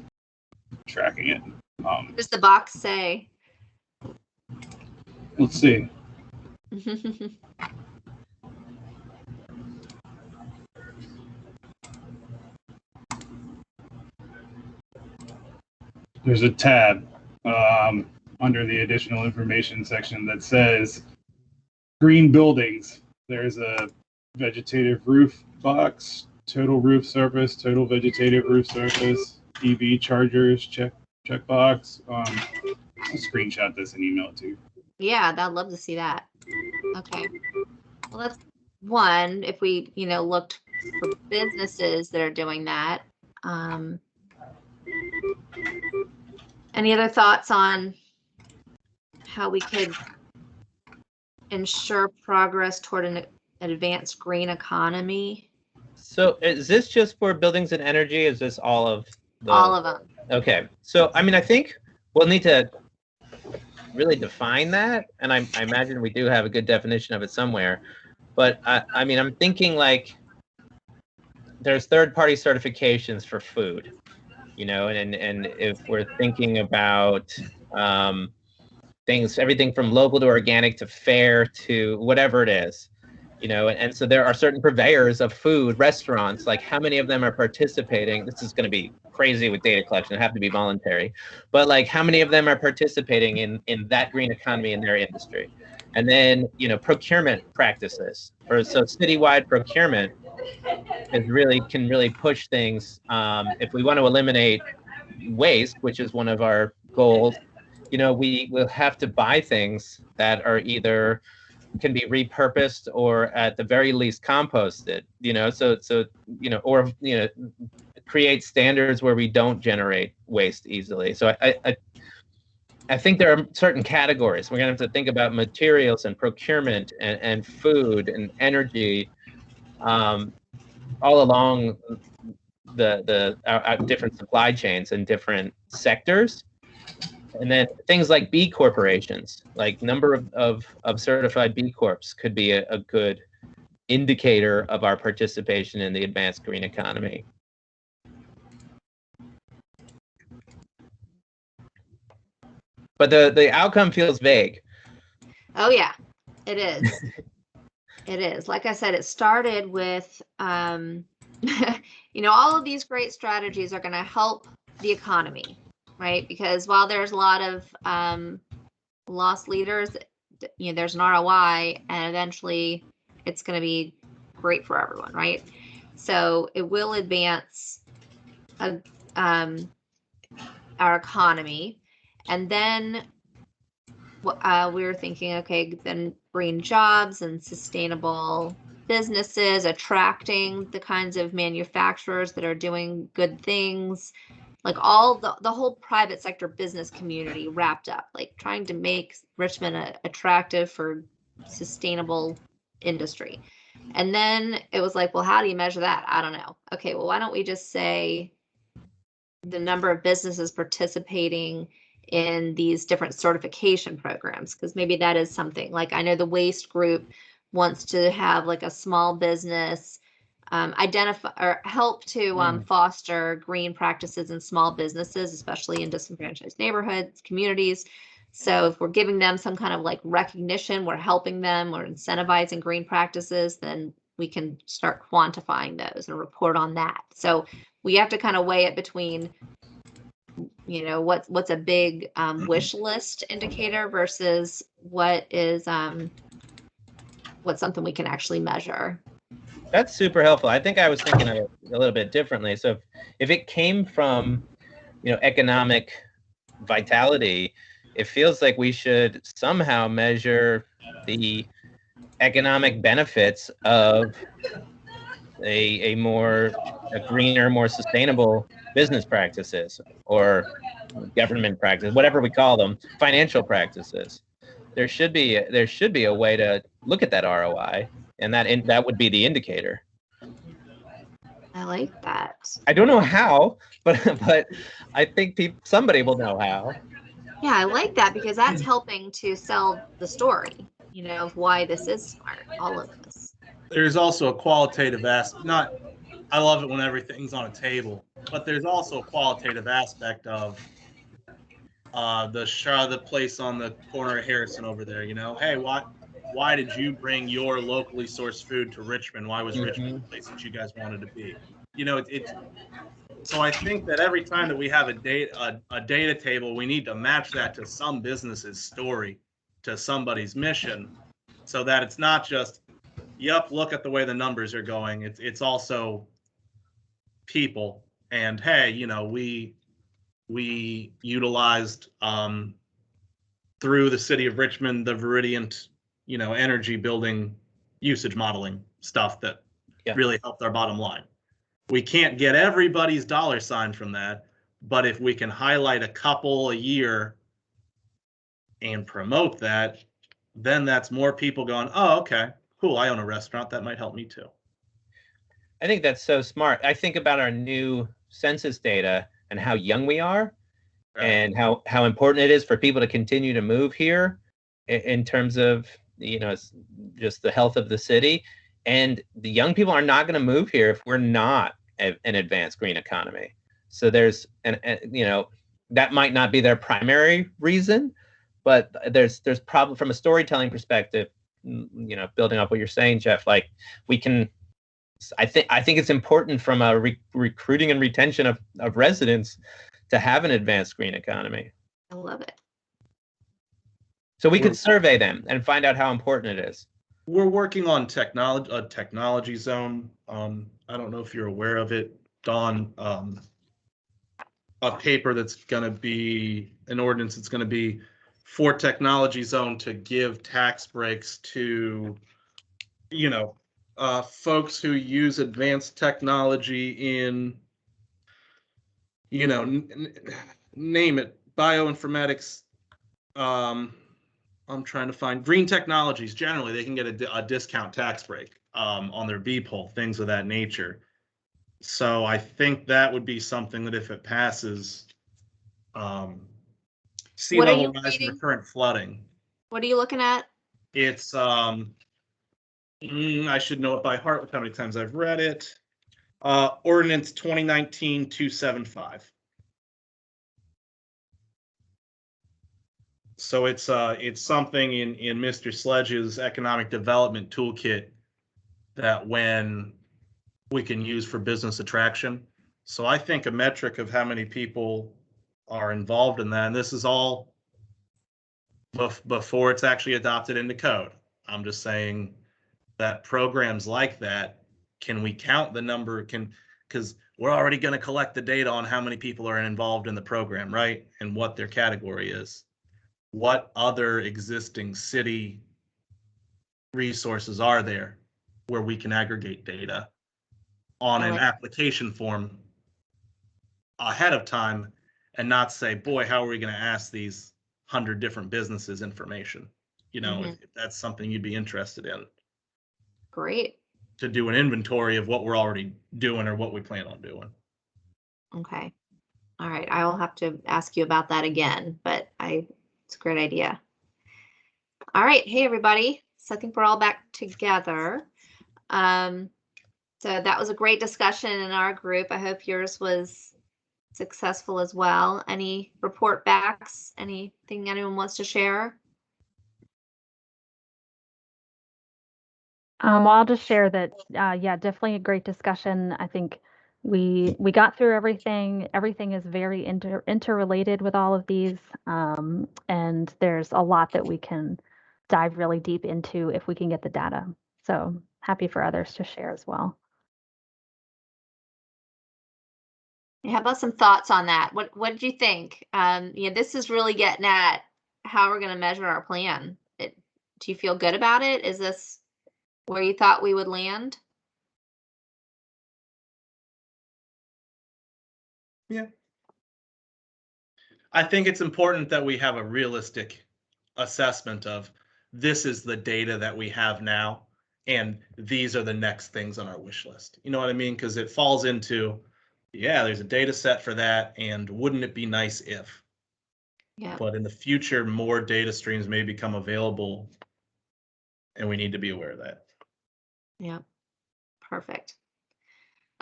tracking it. What does the box say? Let's see. There's a tab under the additional information section that says green buildings. There's a vegetative roof box, total roof surface, total vegetative roof surface, EV chargers, checkbox. I'll screenshot this and email it to you. Yeah, I'd love to see that. Okay. Well, one, if we, looked for businesses that are doing that. Any other thoughts on how we could ensure progress toward an advanced green economy? So is this just for buildings and energy? Is this all of all of them? Okay. So, I mean, I think we'll need to really define that. And I imagine we do have a good definition of it somewhere. But I mean, I'm thinking like there's third-party certifications for food, and if we're thinking about things, everything from local to organic to fair to whatever it is, and so there are certain purveyors of food, restaurants, like how many of them are participating? This is going to be crazy with data collection, have to be voluntary, but like how many of them are participating in that green economy in their industry? And then, procurement practices, so citywide procurement can really push things. If we want to eliminate waste, which is one of our goals, we will have to buy things that are either can be repurposed or at the very least composted, or create standards where we don't generate waste easily. So I think there are certain categories. We're going to have to think about materials and procurement and food and energy all along our different supply chains and different sectors. And then things like B corporations, like number of certified B Corps could be a good indicator of our participation in the advanced green economy. But the outcome feels vague. Oh yeah, it is. It is. Like I said, it started with, all of these great strategies are going to help the economy, right? Because while there's a lot of lost leaders, there's an ROI, and eventually it's going to be great for everyone, right? So it will advance our economy. And then we were thinking, okay, then green jobs and sustainable businesses, attracting the kinds of manufacturers that are doing good things, like all the whole private sector business community wrapped up, like trying to make Richmond attractive for sustainable industry. And then it was like, well, how do you measure that? I don't know. Okay, well, why don't we just say the number of businesses participating in these different certification programs, because maybe that is something. Like I know the waste group wants to have like a small business identify or help to foster green practices in small businesses, especially in disenfranchised neighborhoods, communities. So if we're giving them some kind of like recognition, we're helping them, we're incentivizing green practices, then we can start quantifying those and report on that. So we have to kind of weigh it between what's a big wish list indicator versus what is what's something we can actually measure. That's super helpful. I think I was thinking of it a little bit differently. So if it came from economic vitality, it feels like we should somehow measure the economic benefits of a greener, more sustainable business practices or government practice, whatever we call them, financial practices. There should be a way to look at that ROI, and that would be the indicator. I like that. I don't know how, but I think somebody will know how. Yeah, I like that because that's helping to sell the story, of why this is smart, all of this. There's also a qualitative aspect. I love it when everything's on a table, but there's also a qualitative aspect of the place on the corner of Harrison over there. Hey, why did you bring your locally sourced food to Richmond? Why was Richmond the place that you guys wanted to be? So I think that every time that we have a data table, we need to match that to some business's story, to somebody's mission, so that it's not just, yep, look at the way the numbers are going. It's also people. And hey, we utilized through the city of Richmond the Veridient, energy building usage modeling stuff that Yeah. really helped our bottom line. We can't get everybody's dollar sign from that, but if we can highlight a couple a year and promote that, then that's more people going, oh, okay, cool, I own a restaurant, that might help me too. I think that's so smart. I think about our new census data and how young we are, Right. and how important it is for people to continue to move here in terms of, you know, just the health of the city. And the young people are not going to move here if we're not an advanced green economy. So there's you know, that might not be their primary reason, but there's probably, from a storytelling perspective, you know, building up what you're saying, Jeff, like we can, I think it's important from a recruiting and retention of residents to have an advanced green economy. I love it. So we could survey them and find out how important it is. We're working on a technology zone. I don't know if you're aware of it, Dawn. A paper that's going to be an ordinance that's going to be for technology zone to give tax breaks to, you know, folks who use advanced technology in, you know, name it, bioinformatics. I'm trying to find green technologies. Generally, they can get a discount tax break on their B-poll, things of that nature. So I think that would be something that if it passes, sea level rise and recurrent flooding. What are you looking at? It's I should know it by heart with how many times I've read it. Ordinance 2019-275. So it's something in Mr. Sledge's economic development toolkit that when we can use for business attraction. So I think a metric of how many people are involved in that, and this is all before it's actually adopted into code. I'm just saying that programs like that, can we count the number? Because we're already going to collect the data on how many people are involved in the program, right? And what their category is. What other existing city resources are there where we can aggregate data on an application form ahead of time and not say, boy, how are we going to ask these 100 different businesses information? You know, if that's something you'd be interested in. Great. To do an inventory of what we're already doing or what we plan on doing. Okay. All right. I will have to ask you about that again, but it's a great idea. All right. Hey, everybody. So I think we're all back together. So that was a great discussion in our group. I hope yours was successful as well. Any report backs? Anything anyone wants to share? Well, I'll just share that, yeah, definitely a great discussion. I think we got through everything. Everything is very interrelated with all of these, and there's a lot that we can dive really deep into if we can get the data. So happy for others to share as well. How about some thoughts on that? What did you think? This is really getting at how we're going to measure our plan. Do you feel good about it? Is this where you thought we would land? Yeah. I think it's important that we have a realistic assessment of this is the data that we have now, and these are the next things on our wish list. You know what I mean? Because it falls into, yeah, there's a data set for that, and wouldn't it be nice if? Yeah. But in the future, more data streams may become available, and we need to be aware of that. Yeah. Perfect.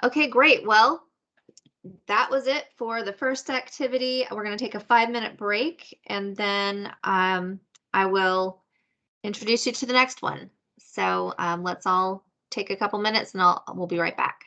Okay, great. Well, that was it for the first activity. We're going to take a 5-minute break, and then I will introduce you to the next one. So let's all take a couple minutes, and we'll be right back.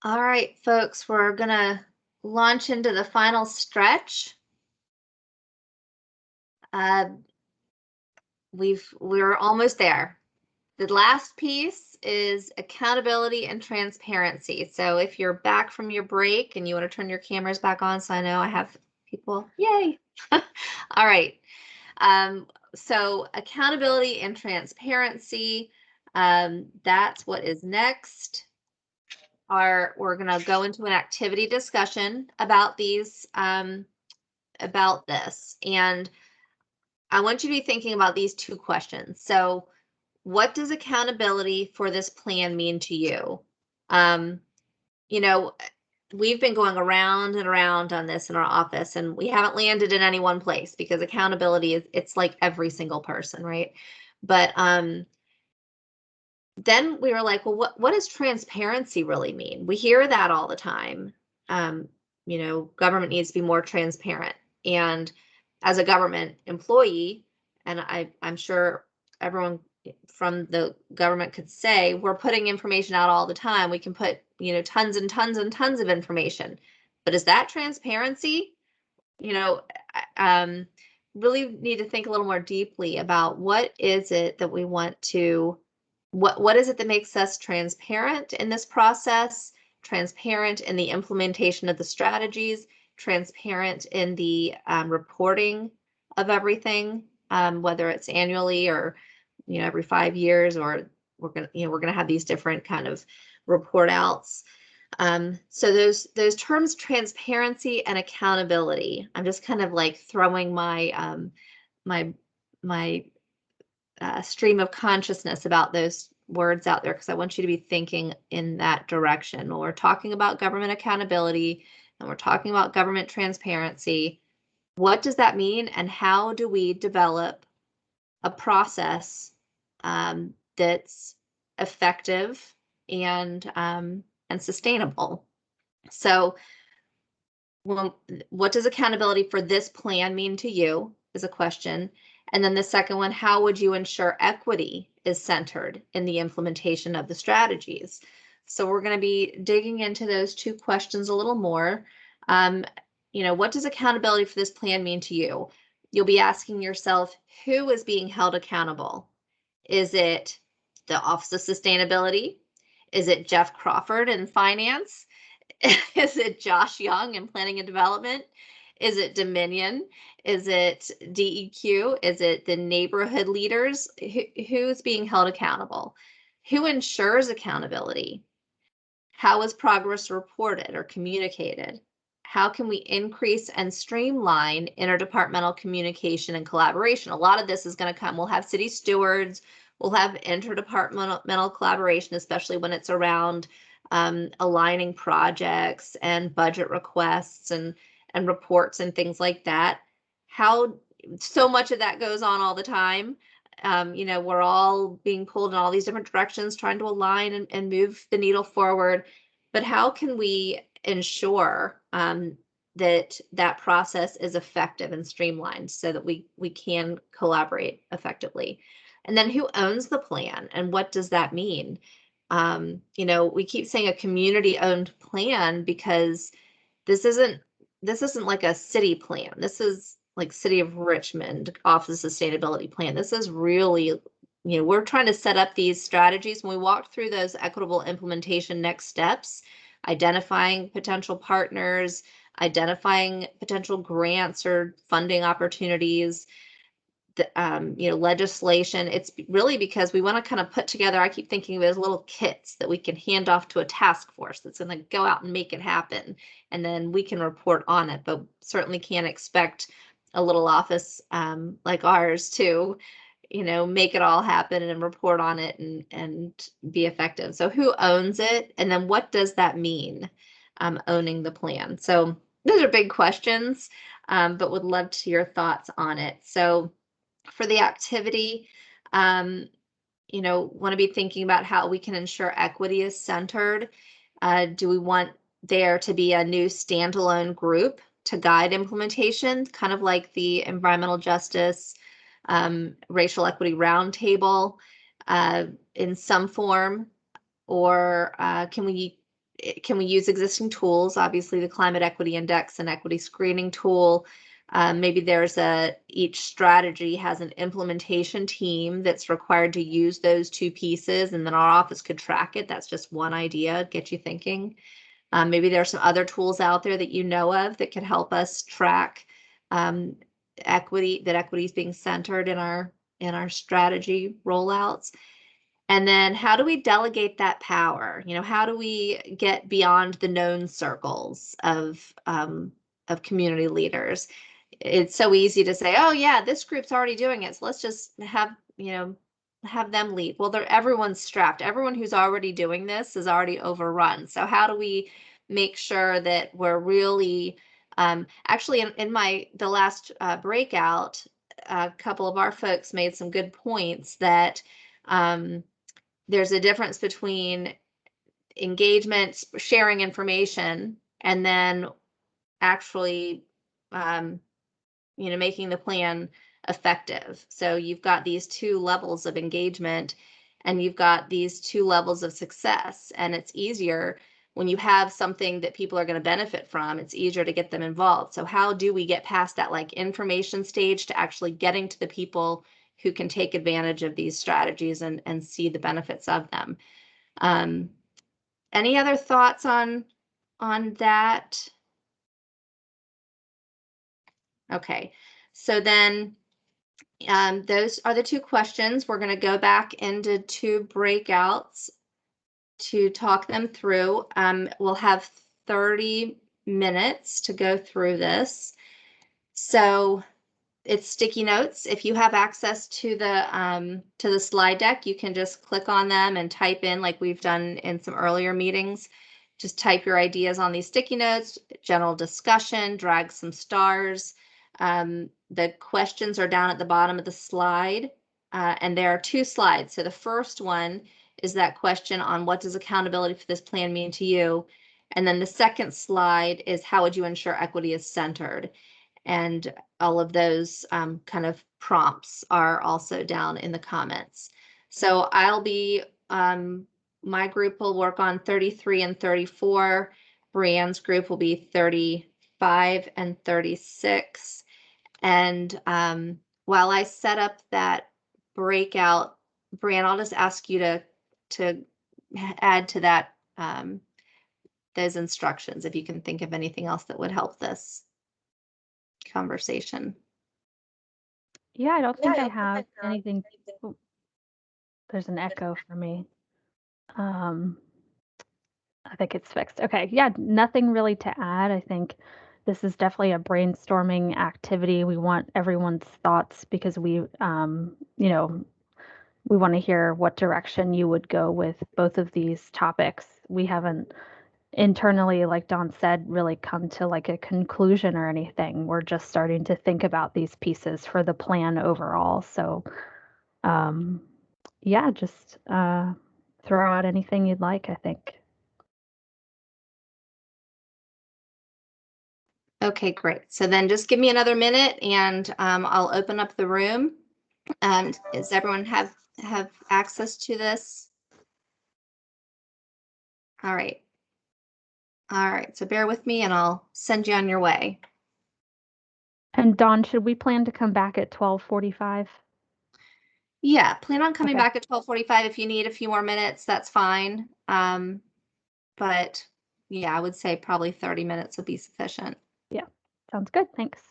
All right, folks, we're gonna launch into the final stretch. We're almost there. The last piece is accountability and transparency. So if you're back from your break and you want to turn your cameras back on, so I know I have people, yay. All right. So accountability and transparency, that's what is next. We're going to go into an activity discussion about these, about this. And I want you to be thinking about these two questions. So what does accountability for this plan mean to you? You know, we've been going around and around on this in our office, and we haven't landed in any one place because accountability it's like every single person, right? But then we were like, well, what does transparency really mean? We hear that all the time. Government needs to be more transparent. And as a government employee, and I'm sure everyone from the government could say, we're putting information out all the time. We can put, tons and tons and tons of information. But is that transparency? Really need to think a little more deeply about what is it that we want to, what is it that makes us transparent in this process, transparent in the implementation of the strategies, transparent in the reporting of everything, whether it's annually or every 5 years, or we're gonna have these different kind of report outs. So those terms, transparency and accountability, I'm just kind of like throwing my my stream of consciousness about those words out there because I want you to be thinking in that direction. When we're talking about government accountability and we're talking about government transparency, what does that mean, and how do we develop a process that's effective and sustainable? So, what does accountability for this plan mean to you is a question. And then the second one, how would you ensure equity is centered in the implementation of the strategies? So we're going to be digging into those two questions a little more. What does accountability for this plan mean to you? You'll be asking yourself, who is being held accountable? Is it the Office of Sustainability? Is it Jeff Crawford in finance? Is it Josh Young in planning and development? Is it Dominion? Is it DEQ? Is it the neighborhood leaders? Who's being held accountable? Who ensures accountability? How is progress reported or communicated? How can we increase and streamline interdepartmental communication and collaboration? A lot of this is going to come. We'll have city stewards. We'll have interdepartmental collaboration, especially when it's around aligning projects and budget requests and reports and things like that. How so much of that goes on all the time. We're all being pulled in all these different directions, trying to align and move the needle forward. But how can we ensure that process is effective and streamlined so that we can collaborate effectively? And then who owns the plan, and what does that mean? We keep saying a community-owned plan because this isn't like a city plan. This is like City of Richmond Office of Sustainability plan. This is really, we're trying to set up these strategies. When we walked through those equitable implementation next steps, identifying potential partners, identifying potential grants or funding opportunities, legislation. It's really because we want to kind of put together, I keep thinking of it as little kits that we can hand off to a task force that's going to go out and make it happen. And then we can report on it, but certainly can't expect a little office like ours to, make it all happen and report on it and be effective. So who owns it? And then what does that mean, owning the plan? So those are big questions, but would love to hear your thoughts on it. So for the activity, want to be thinking about how we can ensure equity is centered. Do we want there to be a new standalone group to guide implementation, kind of like the environmental justice, racial equity roundtable in some form? Or can we can we use existing tools? Obviously, the Climate Equity Index and Equity Screening Tool. Maybe each strategy has an implementation team that's required to use those two pieces, and then our office could track it. That's just one idea, get you thinking. Maybe there are some other tools out there that you know of that could help us track equity is being centered in our strategy rollouts. And then how do we delegate that power? How do we get beyond the known circles of community leaders? It's so easy to say, oh yeah, this group's already doing it, so let's just have them lead. Well, everyone's strapped. Everyone who's already doing this is already overrun. So how do we make sure that we're really actually in the last breakout, a couple of our folks made some good points that there's a difference between engagement, sharing information, and then actually making the plan effective. So you've got these two levels of engagement and you've got these two levels of success, and it's easier when you have something that people are going to benefit from. It's easier to get them involved. So how do we get past that information stage to actually getting to the people who can take advantage of these strategies and see the benefits of them? Any other thoughts on that? Okay, so then those are the two questions. We're going to go back into two breakouts to talk them through. We'll have 30 minutes to go through this. So it's sticky notes. If you have access to the slide deck, you can just click on them and type in, like we've done in some earlier meetings. Just type your ideas on these sticky notes, general discussion, drag some stars. The questions are down at the bottom of the slide, and there are two slides. So the first one is that question on what does accountability for this plan mean to you? And then the second slide is how would you ensure equity is centered? And all of those kind of prompts are also down in the comments. So my group will work on 33 and 34. Brianne's group will be 35 and 36. And while I set up that breakout, Brianne, I'll just ask you to add to that those instructions if you can think of anything else that would help this conversation. Yeah, I don't think I have anything. Oh, there's an echo for me. I think it's fixed. Okay, yeah, nothing really to add. I think this is definitely a brainstorming activity. We want everyone's thoughts because we want to hear what direction you would go with both of these topics. We haven't internally, like Dawn said, really come to a conclusion or anything. We're just starting to think about these pieces for the plan overall. So yeah, just throw out anything you'd like, I think. Okay, great. So then just give me another minute and I'll open up the room. Does everyone have access to this? All right. All right, so bear with me and I'll send you on your way. And Dawn, should we plan to come back at 12:45? Yeah, plan on coming Okay. back at 12:45. If you need a few more minutes, that's fine. But yeah, I would say probably 30 minutes would be sufficient. Yeah, sounds good. Thanks.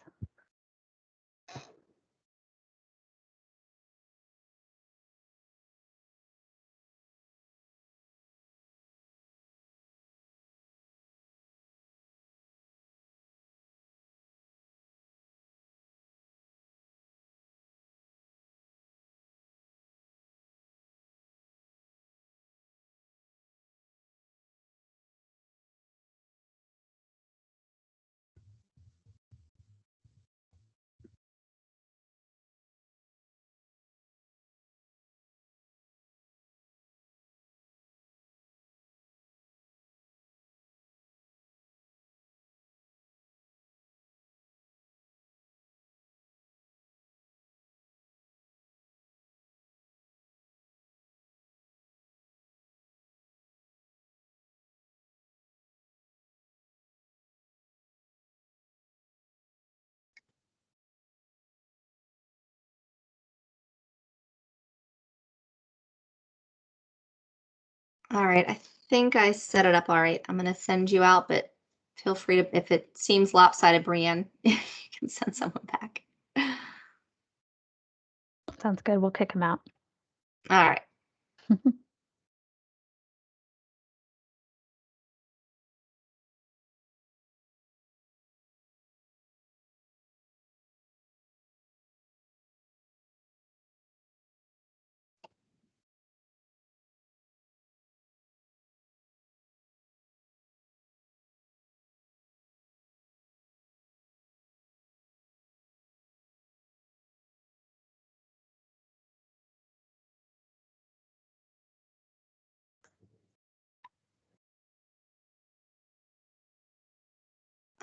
All right, I think I set it up all right. I'm going to send you out, but feel free to, if it seems lopsided, Brienne, you can send someone back. Sounds good. We'll kick him out. All right.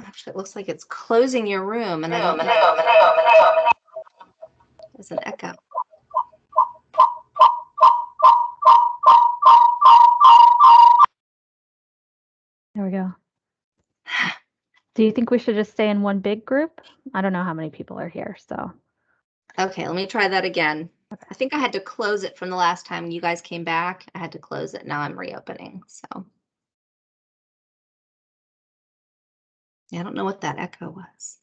Actually, it looks like it's closing your room, and I don't know. There's an echo. There we go. Do you think we should just stay in one big group? I don't know how many people are here, so. Okay, let me try that again. I think I had to close it from the last time you guys came back. I had to close it. Now I'm reopening, so. Yeah, I don't know what that echo was.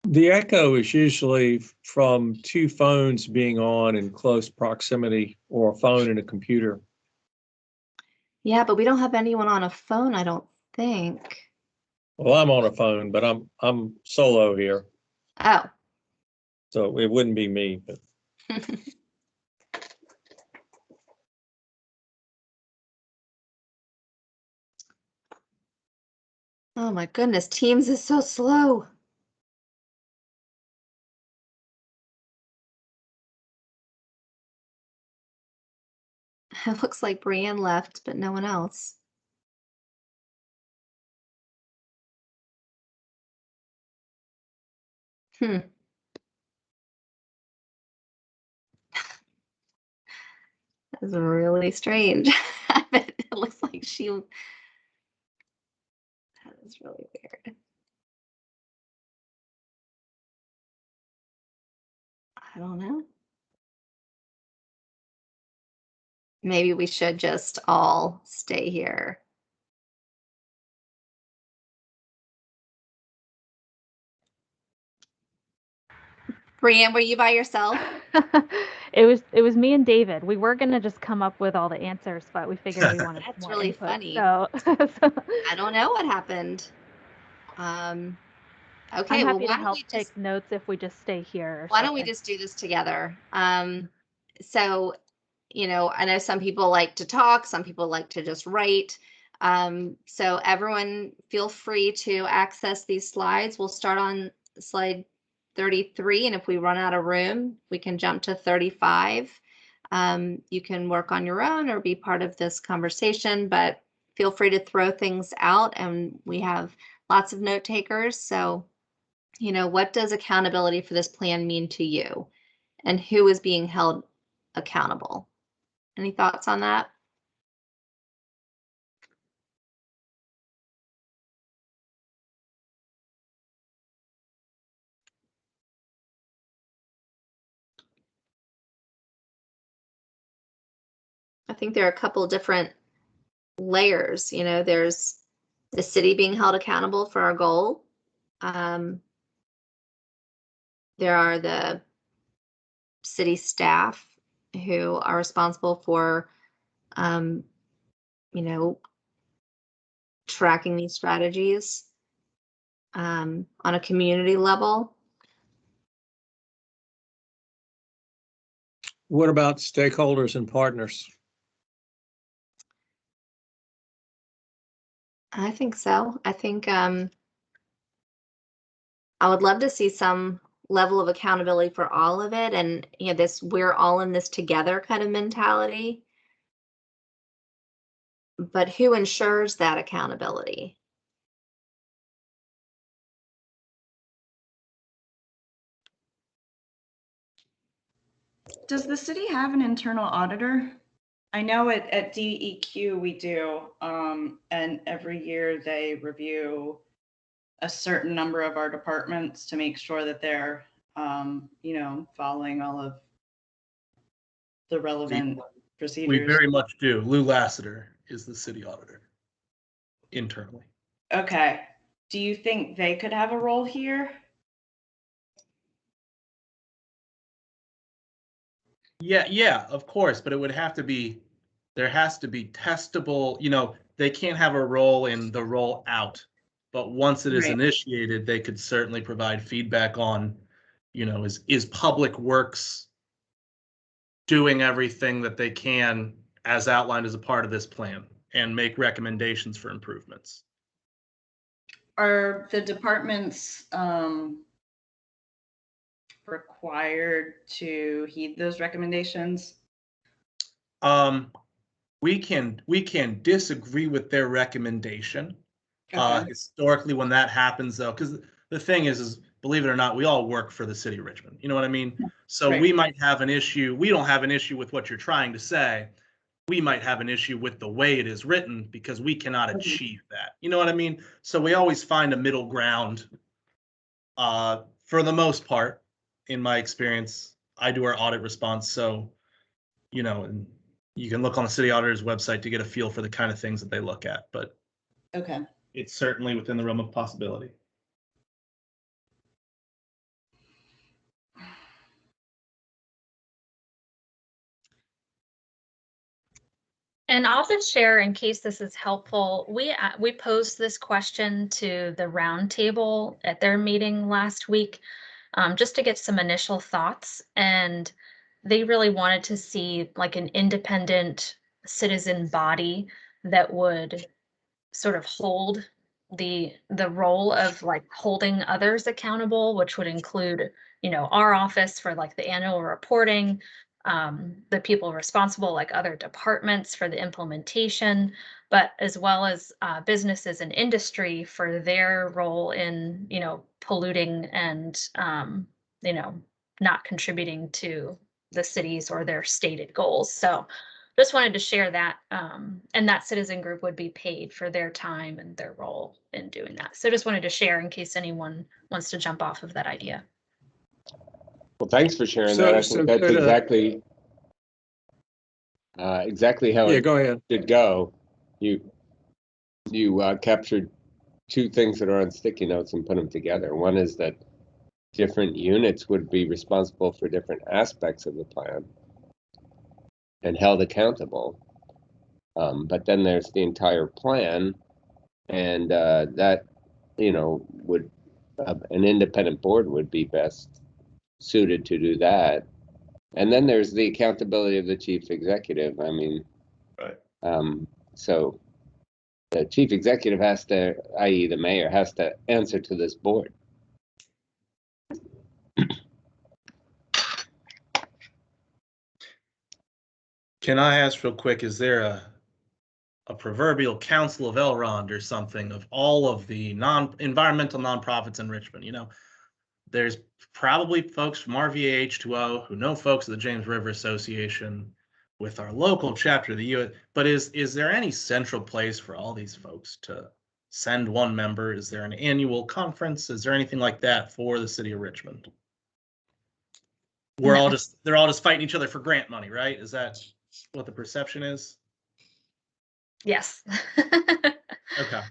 The echo is usually from two phones being on in close proximity, or a phone and a computer. Yeah, but we don't have anyone on a phone, I don't think. Well, I'm on a phone, but I'm solo here, Oh. so it wouldn't be me. But Oh my goodness, Teams is so slow. It looks like Brienne left, but no one else. That's really strange. It looks like she. That is really weird. I don't know. Maybe we should just all stay here. Brienne, were you by yourself? It was me and David. We were gonna just come up with all the answers, but we figured we wanted That's more really input, funny. So, I don't know what happened. Okay, I'm well, happy why to don't help we just take notes if we just stay here. Or why don't we something. just do this together? So, you know, I know some people like to talk, some people like to just write. So everyone feel free to access these slides. We'll start on slide 33, and if we run out of room, we can jump to 35. You can work on your own or be part of this conversation, but feel free to throw things out, and we have lots of note takers. So, you know, what does accountability for this plan mean to you, and who is being held accountable? Any thoughts on that? I think there are a couple different layers. You know, there's the city being held accountable for our goal. There are the city staff who are responsible for, you know, tracking these strategies on a community level. what about stakeholders and partners? I think so. I think I would love to see some level of accountability for all of it, and you know, this we're all in this together kind of mentality. But who ensures that accountability? Does the city have an internal auditor? I know at DEQ we do, and every year they review a certain number of our departments to make sure that they're, following all of the relevant We procedures. very much do. Lou Lassiter is the city auditor internally. Okay. Do you think they could have a role here? Yeah, of course, but it would have to be, there has to be testable, they can't have a role in the roll out. But once it is Right. initiated, they could certainly provide feedback on, is Public Works doing everything that they can as outlined as a part of this plan and make recommendations for improvements. Are the departments required to heed those recommendations? We can disagree with their recommendation. Okay. Historically, when that happens, though, because the thing is, believe it or not, we all work for the city of Richmond. You know what I mean? So Right. we might have an issue. We don't have an issue with what you're trying to say. We might have an issue with the way it is written because we cannot achieve that. You know what I mean? So we always find a middle ground. For the most part, in my experience, I do our audit response. So, and you can look on the city auditor's website to get a feel for the kind of things that they look at. But Okay. it's certainly within the realm of possibility. And I'll just share, in case this is helpful, we posed this question to the roundtable at their meeting last week, just to get some initial thoughts. And they really wanted to see like an independent citizen body that would sort of hold the role of like holding others accountable, which would include, our office for like the annual reporting, the people responsible, like other departments for the implementation, but as well as businesses and industry for their role in, polluting and, not contributing to the cities or their stated goals. So just wanted to share that, and that citizen group would be paid for their time and their role in doing that. So just wanted to share in case anyone wants to jump off of that idea. Well, thanks for sharing So- that. I so think that's could, exactly how Yeah, it go ahead. should go. You captured two things that are on sticky notes and put them together. One is that different units would be responsible for different aspects of the plan and held accountable. But then there's the entire plan, and that, would an independent board would be best suited to do that. And then there's the accountability of the chief executive. I mean, Right. So the chief executive has to, i.e. the mayor, has to answer to this board. Can I ask real quick, is there a proverbial council of Elrond or something of all of the environmental nonprofits in Richmond? There's probably folks from RVAH2O who know folks of the James River Association with our local chapter of the U.S. But is there any central place for all these folks to send one member? Is there an annual conference? Is there anything like that for the city of Richmond? They're all just fighting each other for grant money, right? Is that what the perception is? Yes. Okay.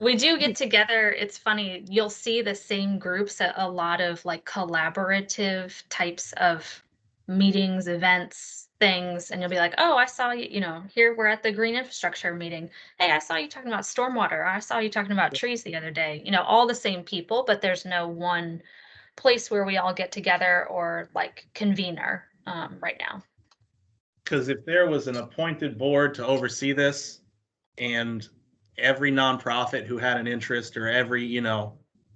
We do get together. It's funny. You'll see the same groups at a lot of like collaborative types of meetings, events, things. And you'll be like, oh, I saw you, here we're at the green infrastructure meeting. Hey, I saw you talking about stormwater. I saw you talking about trees the other day. All the same people, but there's no one place where we all get together or like convener right now. Because if there was an appointed board to oversee this, and every nonprofit who had an interest, or every,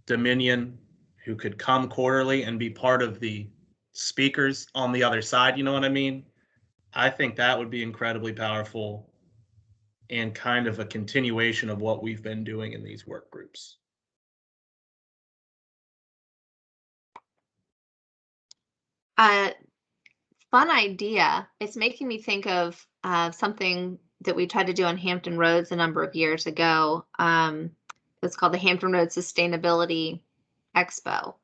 dominion who could come quarterly and be part of the speakers on the other side, you know what I mean? I think that would be incredibly powerful and kind of a continuation of what we've been doing in these work groups. Fun idea. It's making me think of something that we tried to do on Hampton Roads a number of years ago. it's called the Hampton Road Sustainability Expo.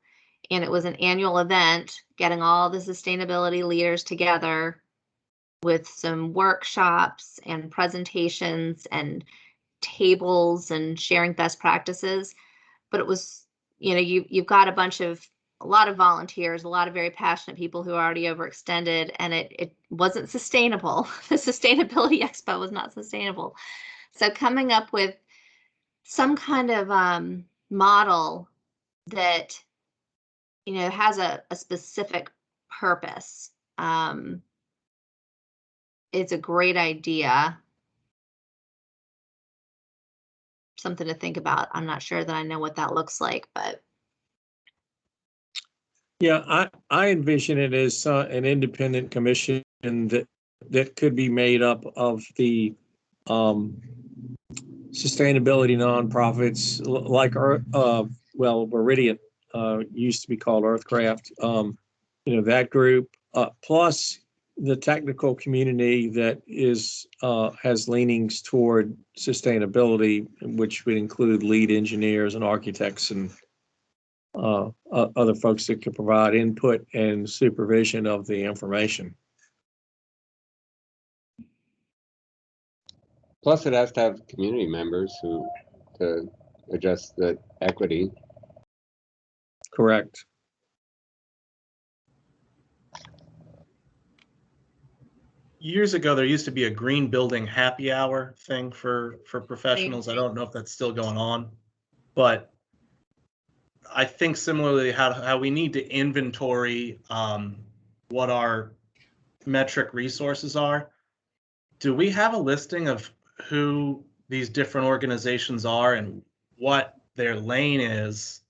And it was an annual event getting all the sustainability leaders together with some workshops and presentations and tables and sharing best practices. But it was, you've got a lot of volunteers, a lot of very passionate people who are already overextended, and it wasn't sustainable. The Sustainability Expo was not sustainable. So coming up with some kind of model that, has a specific purpose, it's a great idea. Something to think about. I'm not sure that I know what that looks like, but. Yeah, I envision it as an independent commission that could be made up of the sustainability nonprofits like Meridian used to be called Earthcraft. That group plus the technical community that has leanings toward sustainability, which would include lead engineers and architects and other folks that could provide input and supervision of the information. Plus, it has to have community members to address the equity. Correct. Years ago, there used to be a green building happy hour thing for professionals. I don't know if that's still going on, but I think similarly how we need to inventory what our metric resources are. Do we have a listing of who these different organizations are and what their lane is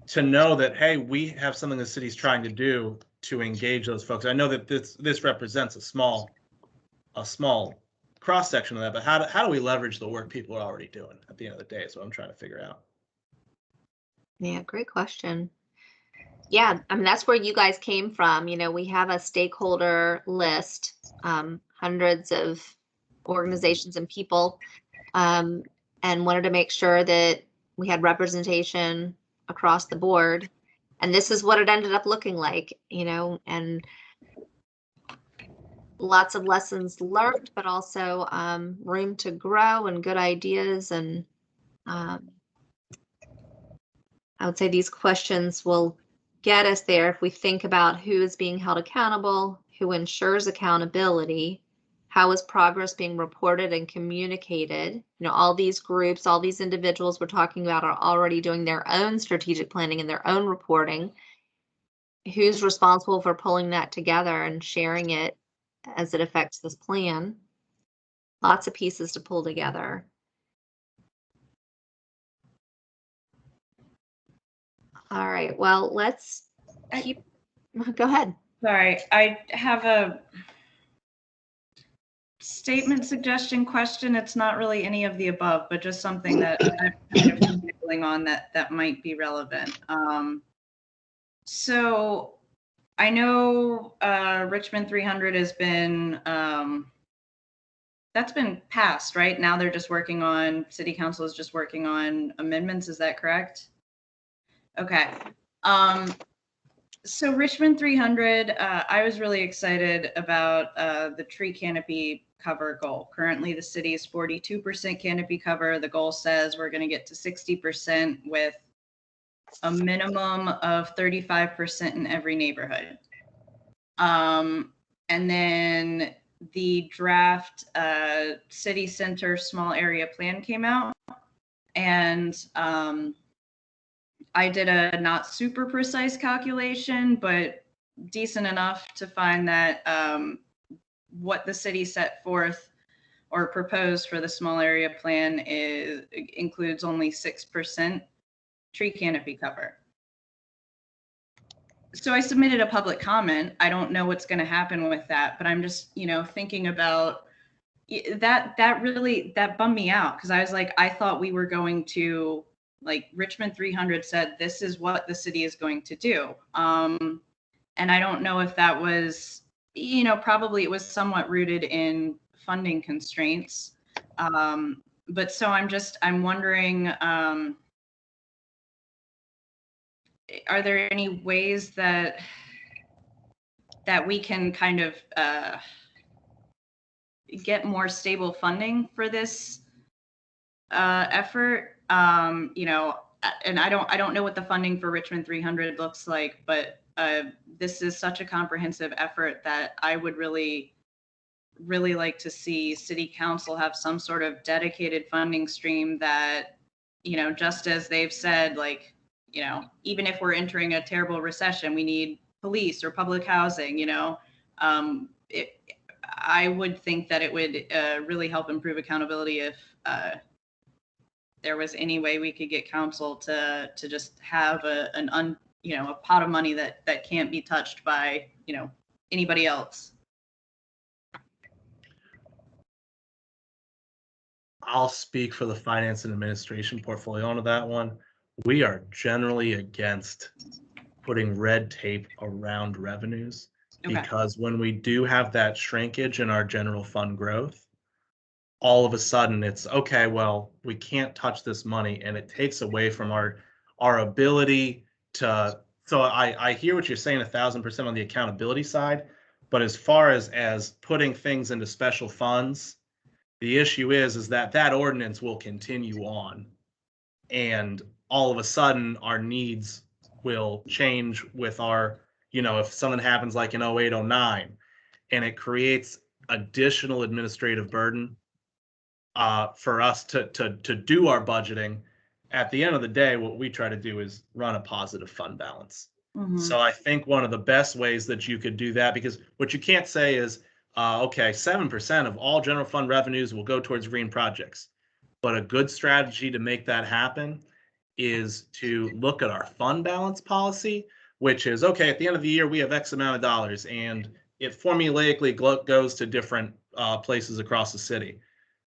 to know that, hey, we have something the city's trying to do to engage those folks? I know that this represents a small cross section of that, but how do we leverage the work people are already doing at the end of the day is what I'm trying to figure out. Yeah, great question. Yeah, I mean, that's where you guys came from. We have a stakeholder list, hundreds of organizations and people, and wanted to make sure that we had representation across the board. And this is what it ended up looking like, and lots of lessons learned, but also room to grow and good ideas. And I would say these questions will get us there if we think about who is being held accountable, who ensures accountability, how is progress being reported and communicated. All these groups, all these individuals we're talking about are already doing their own strategic planning and their own reporting. Who's responsible for pulling that together and sharing it as it affects this plan? Lots of pieces to pull together. All right, well, let's keep, go ahead. Sorry, I have a statement, suggestion, question. It's not really any of the above, but just something that I'm kind of doodling on that might be relevant. So I know Richmond 300 has been, that's been passed, right? Now they're just working on, City Council is just working on amendments. Is that correct? Okay. So Richmond 300, I was really excited about the tree canopy cover goal. Currently, the city is 42% canopy cover. The goal says we're going to get to 60% with a minimum of 35% in every neighborhood. And then the draft city center small area plan came out, and I did a not super precise calculation, but decent enough to find that what the city set forth or proposed for the small area plan includes only 6% tree canopy cover. So I submitted a public comment. I don't know what's going to happen with that, but I'm just, thinking about that bummed me out, because I was like, I thought we were going to, like, Richmond 300 said, this is what the city is going to do. And I don't know if that was, probably it was somewhat rooted in funding constraints. but so I'm wondering, are there any ways that we can kind of get more stable funding for this effort? You know, and I don't know what the funding for Richmond 300 looks like, but this is such a comprehensive effort that I would really like to see city council have some sort of dedicated funding stream that, you know, just as they've said, like, you know, even if we're entering a terrible recession, we need police or public housing, you know. I would think that it would really help improve accountability if there was any way we could get council to just have a pot of money that can't be touched by, you know, anybody else. I'll speak for the finance and administration portfolio onto that one. We are generally against putting red tape around revenues, because when we do have that shrinkage in our general fund growth, all of a sudden it's okay, well, we can't touch this money, and it takes away from our ability to. So I hear what you're saying 1,000% on the accountability side, but as far as putting things into special funds, the issue is that ordinance will continue on, and all of a sudden our needs will change with our, you know, if something happens like in 08, 09, and it creates additional administrative burden for us to do our budgeting. At the end of the day, what we try to do is run a positive fund balance. Mm-hmm. So I think one of the best ways that you could do that, because what you can't say is, okay, 7% of all general fund revenues will go towards green projects. But a good strategy to make that happen is to look at our fund balance policy, which is, okay, at the end of the year, we have X amount of dollars, and it formulaically goes to different places across the city.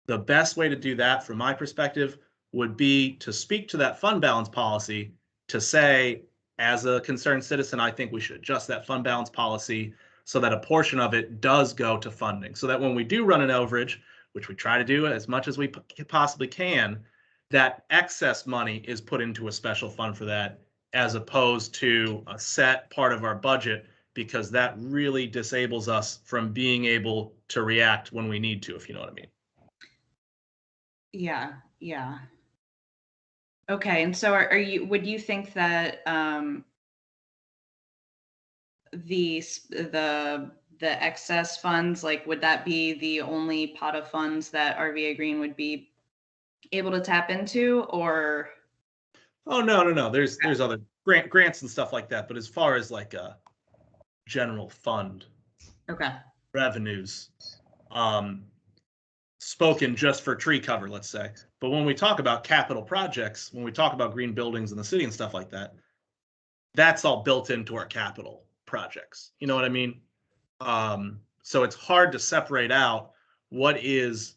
The best way to do that, from my perspective, would be to speak to that fund balance policy to say, as a concerned citizen, I think we should adjust that fund balance policy so that a portion of it does go to funding, so that when we do run an overage, which we try to do as much as we possibly can, that excess money is put into a special fund for that, as opposed to a set part of our budget, because that really disables us from being able to react when we need to, if you know what I mean. Yeah. Okay, and so would you think that the excess funds, like, would that be the only pot of funds that RVAgreen would be able to tap into, or? Oh, no. There's other grants and stuff like that, but as far as like a general fund revenues, spoken just for tree cover, let's say. But when we talk about capital projects, when we talk about green buildings in the city and stuff like that, that's all built into our capital projects. You know what I mean? So it's hard to separate out what is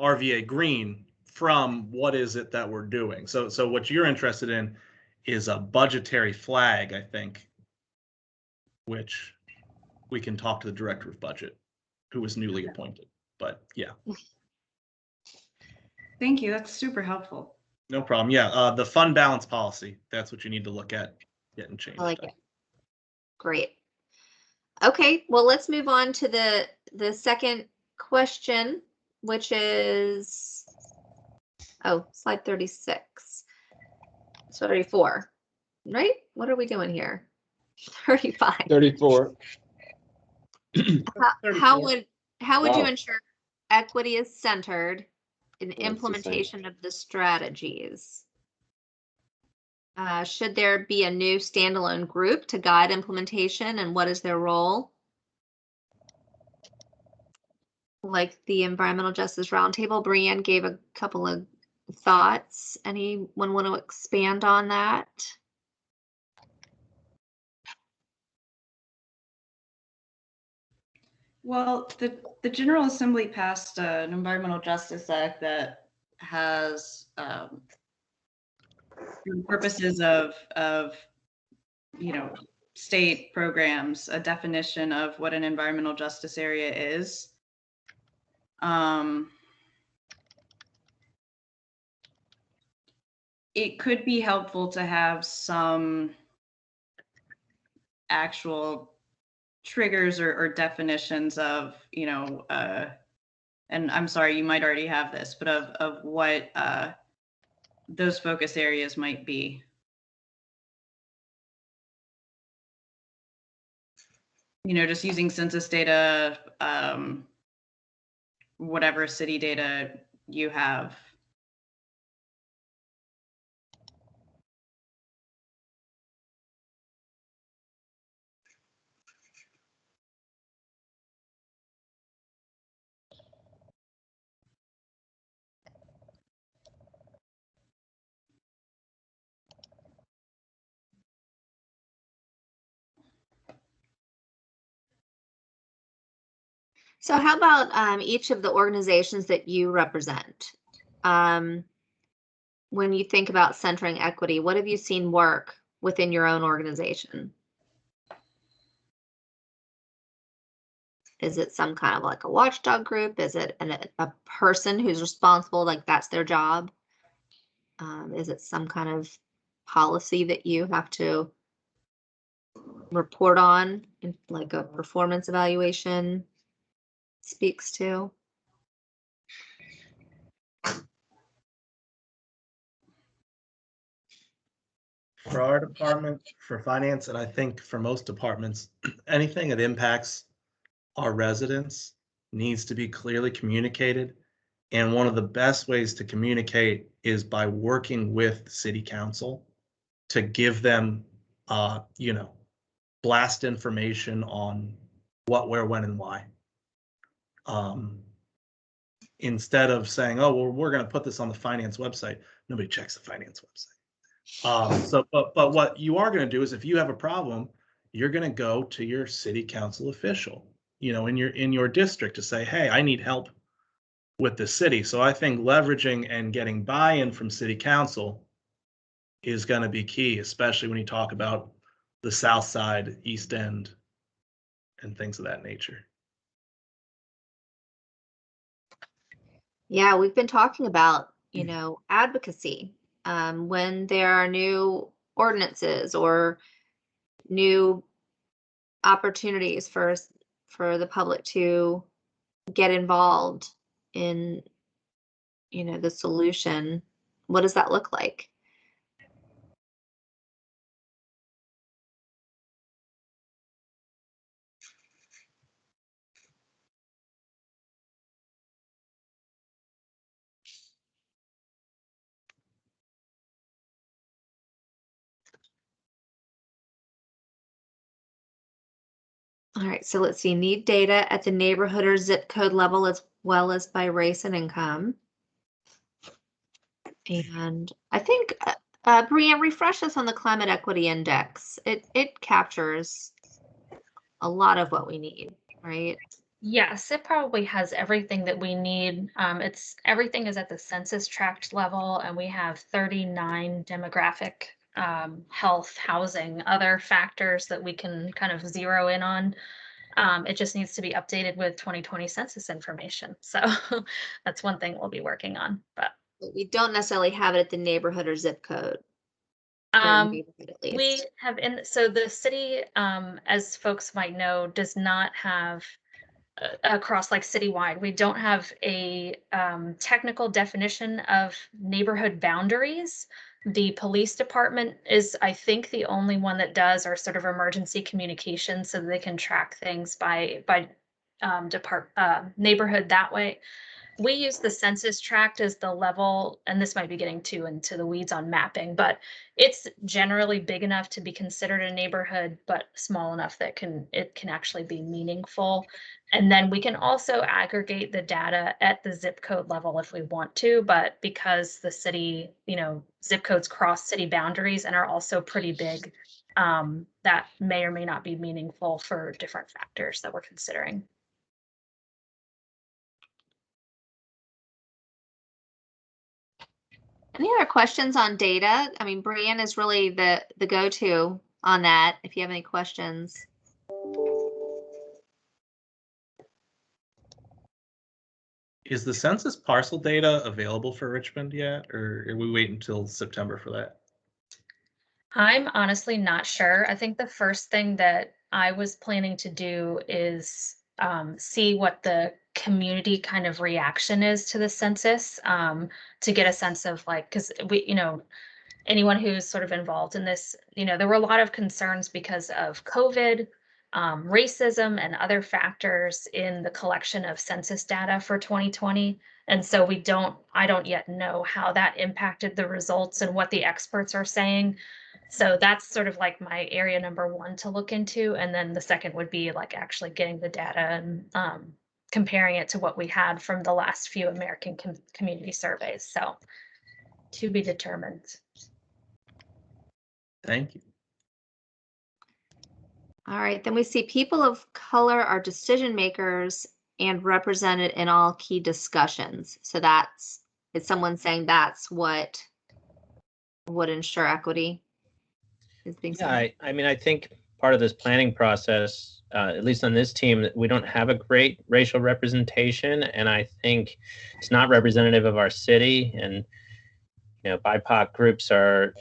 RVAgreen from what is it that we're doing. So what you're interested in is a budgetary flag, I think, which we can talk to the director of budget, who was newly appointed. But yeah. Thank you. That's super helpful. No problem. Yeah, the fund balance policy, that's what you need to look at getting changed. I like it. Great. Okay, well, let's move on to the second question, which is, slide 36. So 34, right? What are we doing here? 35. 34. How would you Wow. ensure equity is centered in the implementation of the strategies? Should there be a new standalone group to guide implementation, and what is their role? Like the Environmental Justice Roundtable, Brianne gave a couple of thoughts. Anyone want to expand on that? Well, the General Assembly passed an Environmental Justice Act that has purposes of state programs, a definition of what an environmental justice area is. it could be helpful to have some actual triggers or definitions of, you know, and I'm sorry, you might already have this, but of what those focus areas might be. You know, just using census data, whatever city data you have. So how about each of the organizations that you represent? When you think about centering equity, what have you seen work within your own organization? Is it some kind of like a watchdog group? Is it a person who's responsible, like that's their job? Is it some kind of policy that you have to report on, like a performance evaluation speaks to? For our department, for finance, and I think for most departments, anything that impacts our residents needs to be clearly communicated. And one of the best ways to communicate is by working with city council to give them, you know, blast information on what, where, when, and why. Instead of saying, oh, well, we're going to put this on the finance website. Nobody checks the finance website. But what you are going to do is if you have a problem, you're going to go to your city council official, you know, in your district to say, hey, I need help with the city. So I think leveraging and getting buy-in from city council is going to be key, especially when you talk about the South Side, East End, and things of that nature. Yeah, we've been talking about, you know, advocacy. When there are new ordinances or new opportunities for the public to get involved in, you know, the solution, what does that look like? All right, so let's see, need data at the neighborhood or zip code level as well as by race and income. And I think, Brianne, refresh us on the Climate Equity Index. It captures a lot of what we need, right? Yes, it probably has everything that we need. Everything is at the census tract level, and we have 39 demographic, health, housing, other factors that we can kind of zero in on. It just needs to be updated with 2020 census information. So that's one thing we'll be working on. But We don't necessarily have it at the neighborhood or zip code. Or neighborhood at we least. have so the city, as folks might know, does not have across like citywide, we don't have a technical definition of neighborhood boundaries. The police department is, I think, the only one that does, or sort of emergency communication, so that they can track things by neighborhood that way. We use the census tract as the level, and this might be getting too into the weeds on mapping, but it's generally big enough to be considered a neighborhood, but small enough that it can actually be meaningful. And then we can also aggregate the data at the zip code level if we want to, but because the city, you know, zip codes cross city boundaries and are also pretty big, that may or may not be meaningful for different factors that we're considering. Any other questions on data? I mean, Brianne is really the go-to on that, if you have any questions. Is the census parcel data available for Richmond yet, or are we waiting until September for that? I'm honestly not sure. I think the first thing that I was planning to do is see what the community kind of reaction is to the census, to get a sense of like, because we, anyone who's sort of involved in this, there were a lot of concerns because of COVID, racism, and other factors in the collection of census data for 2020. And so I don't yet know how that impacted the results and what the experts are saying. So that's sort of like my area number one to look into. And then the second would be like actually getting the data and comparing it to what we had from the last few American community surveys. So to be determined. Thank you. All right, then we see people of color are decision makers and represented in all key discussions. So is someone saying that's what would ensure equity? Yeah, I mean, I think part of this planning process, at least on this team, we don't have a great racial representation, and I think it's not representative of our city. And BIPOC groups are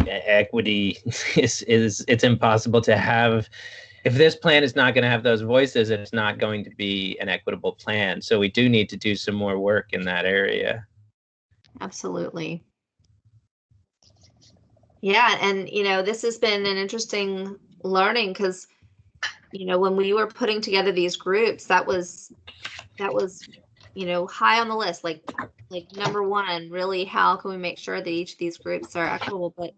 equity it's impossible to have. If this plan is not going to have those voices, it's not going to be an equitable plan. So we do need to do some more work in that area. Absolutely. Yeah, and this has been an interesting learning because when we were putting together these groups, that was high on the list, like number one, really, how can we make sure that each of these groups are equitable? But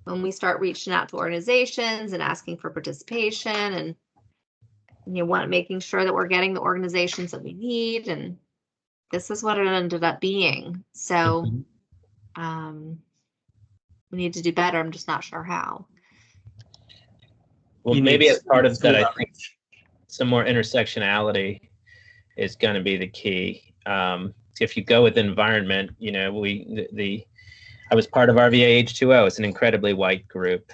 when we start reaching out to organizations and asking for participation, and making sure that we're getting the organizations that we need, and this is what it ended up being. So we need to do better. I'm just not sure how. Well, maybe as part of that, I think some more intersectionality is going to be the key. If you go with environment, I was part of RVA H2O. It's an incredibly white group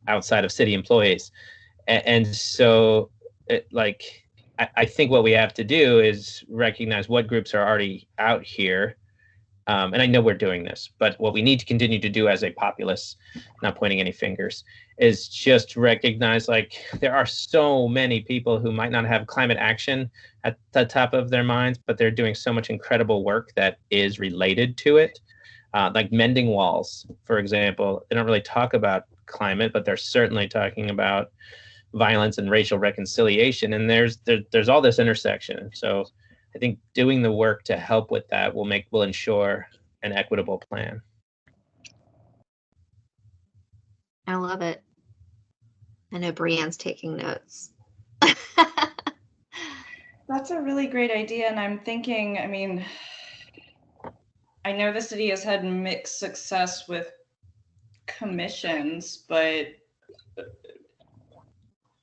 outside of city employees. And so I think what we have to do is recognize what groups are already out here. And I know we're doing this, but what we need to continue to do as a populace, not pointing any fingers, is just recognize there are so many people who might not have climate action at the top of their minds, but they're doing so much incredible work that is related to it. Like mending walls, for example. They don't really talk about climate, but they're certainly talking about violence and racial reconciliation. And there's all this intersection. So I think doing the work to help with that will ensure an equitable plan. I love it. I know Brianne's taking notes. That's a really great idea. And I'm thinking, I know the city has had mixed success with commissions, but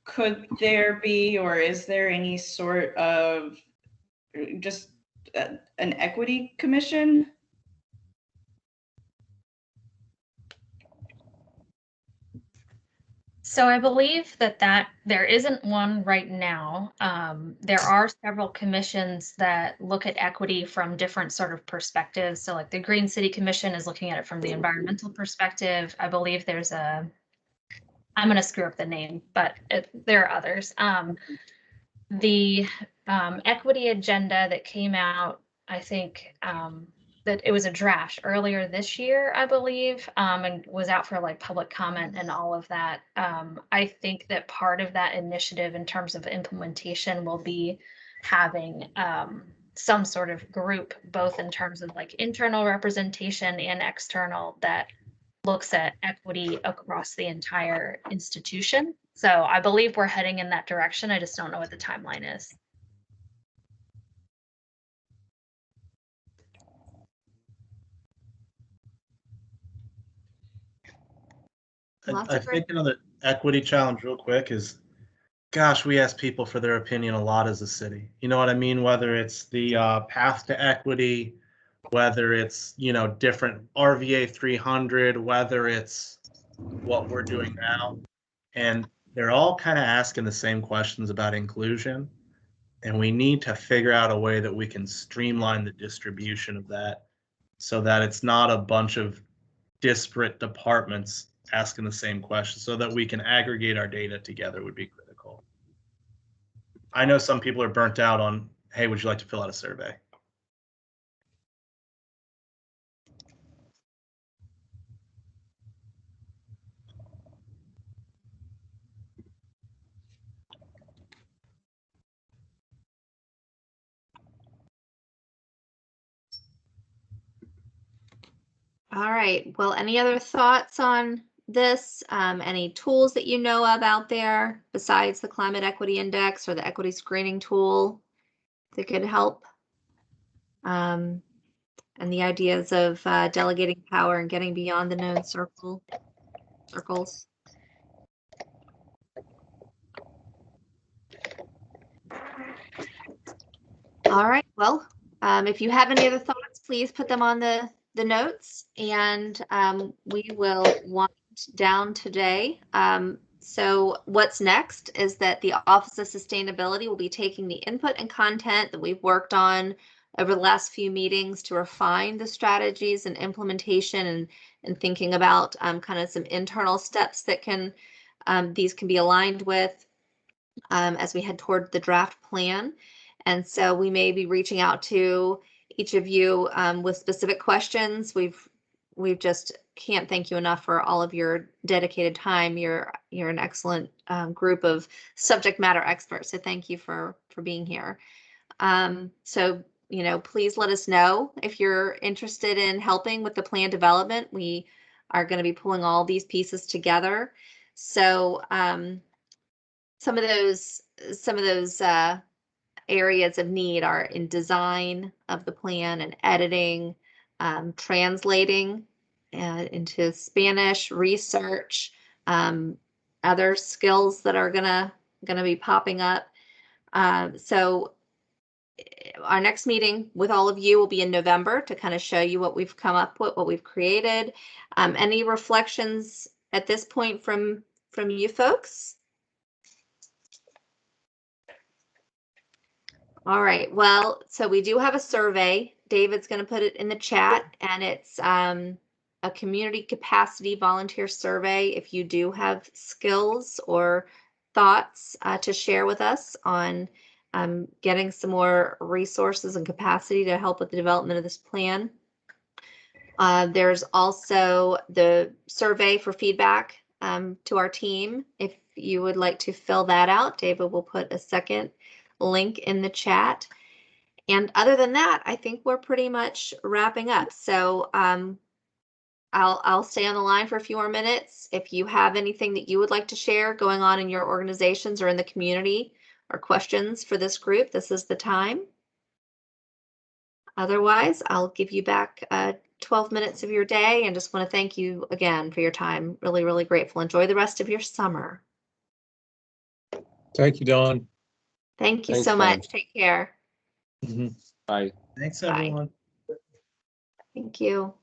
could there be, or is there any sort of just an equity commission? So I believe that there isn't one right now. There are several commissions that look at equity from different sort of perspectives. So like the Green City Commission is looking at it from the environmental perspective. I believe there's I'm going to screw up the name, but there are others. The equity agenda that came out, I think, that it was a draft earlier this year, I believe, and was out for public comment and all of that. I think that part of that initiative in terms of implementation will be having some sort of group, both in terms of internal representation and external, that looks at equity across the entire institution. So I believe we're heading in that direction. I just don't know what the timeline is. I think another equity challenge real quick is, gosh, we ask people for their opinion a lot as a city. You know what I mean? Whether it's the path to equity, whether it's, different RVA 300, whether it's what we're doing now. And they're all kind of asking the same questions about inclusion. And we need to figure out a way that we can streamline the distribution of that so that it's not a bunch of disparate departments asking the same question, so that we can aggregate our data together would be critical. I know some people are burnt out on, hey, would you like to fill out a survey? All right. Well, any other thoughts on this? Any tools that you know of out there besides the Climate Equity Index or the Equity Screening Tool that could help? And the ideas of delegating power and getting beyond the known circles. All right. Well, if you have any other thoughts, please put them on the notes, and we will wind down today. So what's next is that the Office of Sustainability will be taking the input and content that we've worked on over the last few meetings to refine the strategies and implementation, and thinking about kind of some internal steps that can these can be aligned with as we head toward the draft plan. And so we may be reaching out to each of you with specific questions. We've just can't thank you enough for all of your dedicated time. You're an excellent group of subject matter experts. So thank you for being here. So, please let us know if you're interested in helping with the plan development. We are going to be pulling all these pieces together. So some of those areas of need are in design of the plan and editing, translating into Spanish, research, other skills that are gonna be popping up. So our next meeting with all of you will be in November to kind of show you what we've come up with, what we've created. Any reflections at this point from you folks? All right. Well, so we do have a survey. David's going to put it in the chat, and it's a community capacity volunteer survey. If you do have skills or thoughts to share with us on getting some more resources and capacity to help with the development of this plan. There's also the survey for feedback to our team. If you would like to fill that out, David will put a second link in the chat. And other than that, I think we're pretty much wrapping up. So I'll stay on the line for a few more minutes. If you have anything that you would like to share going on in your organizations or in the community, or questions for this group, this is the time. Otherwise, I'll give you back 12 minutes of your day, and just want to thank you again for your time. Really, really grateful. Enjoy the rest of your summer. Thank you, Dawn. Thank you so much. Take care. Mm-hmm. Bye. Thanks, everyone. Thank you.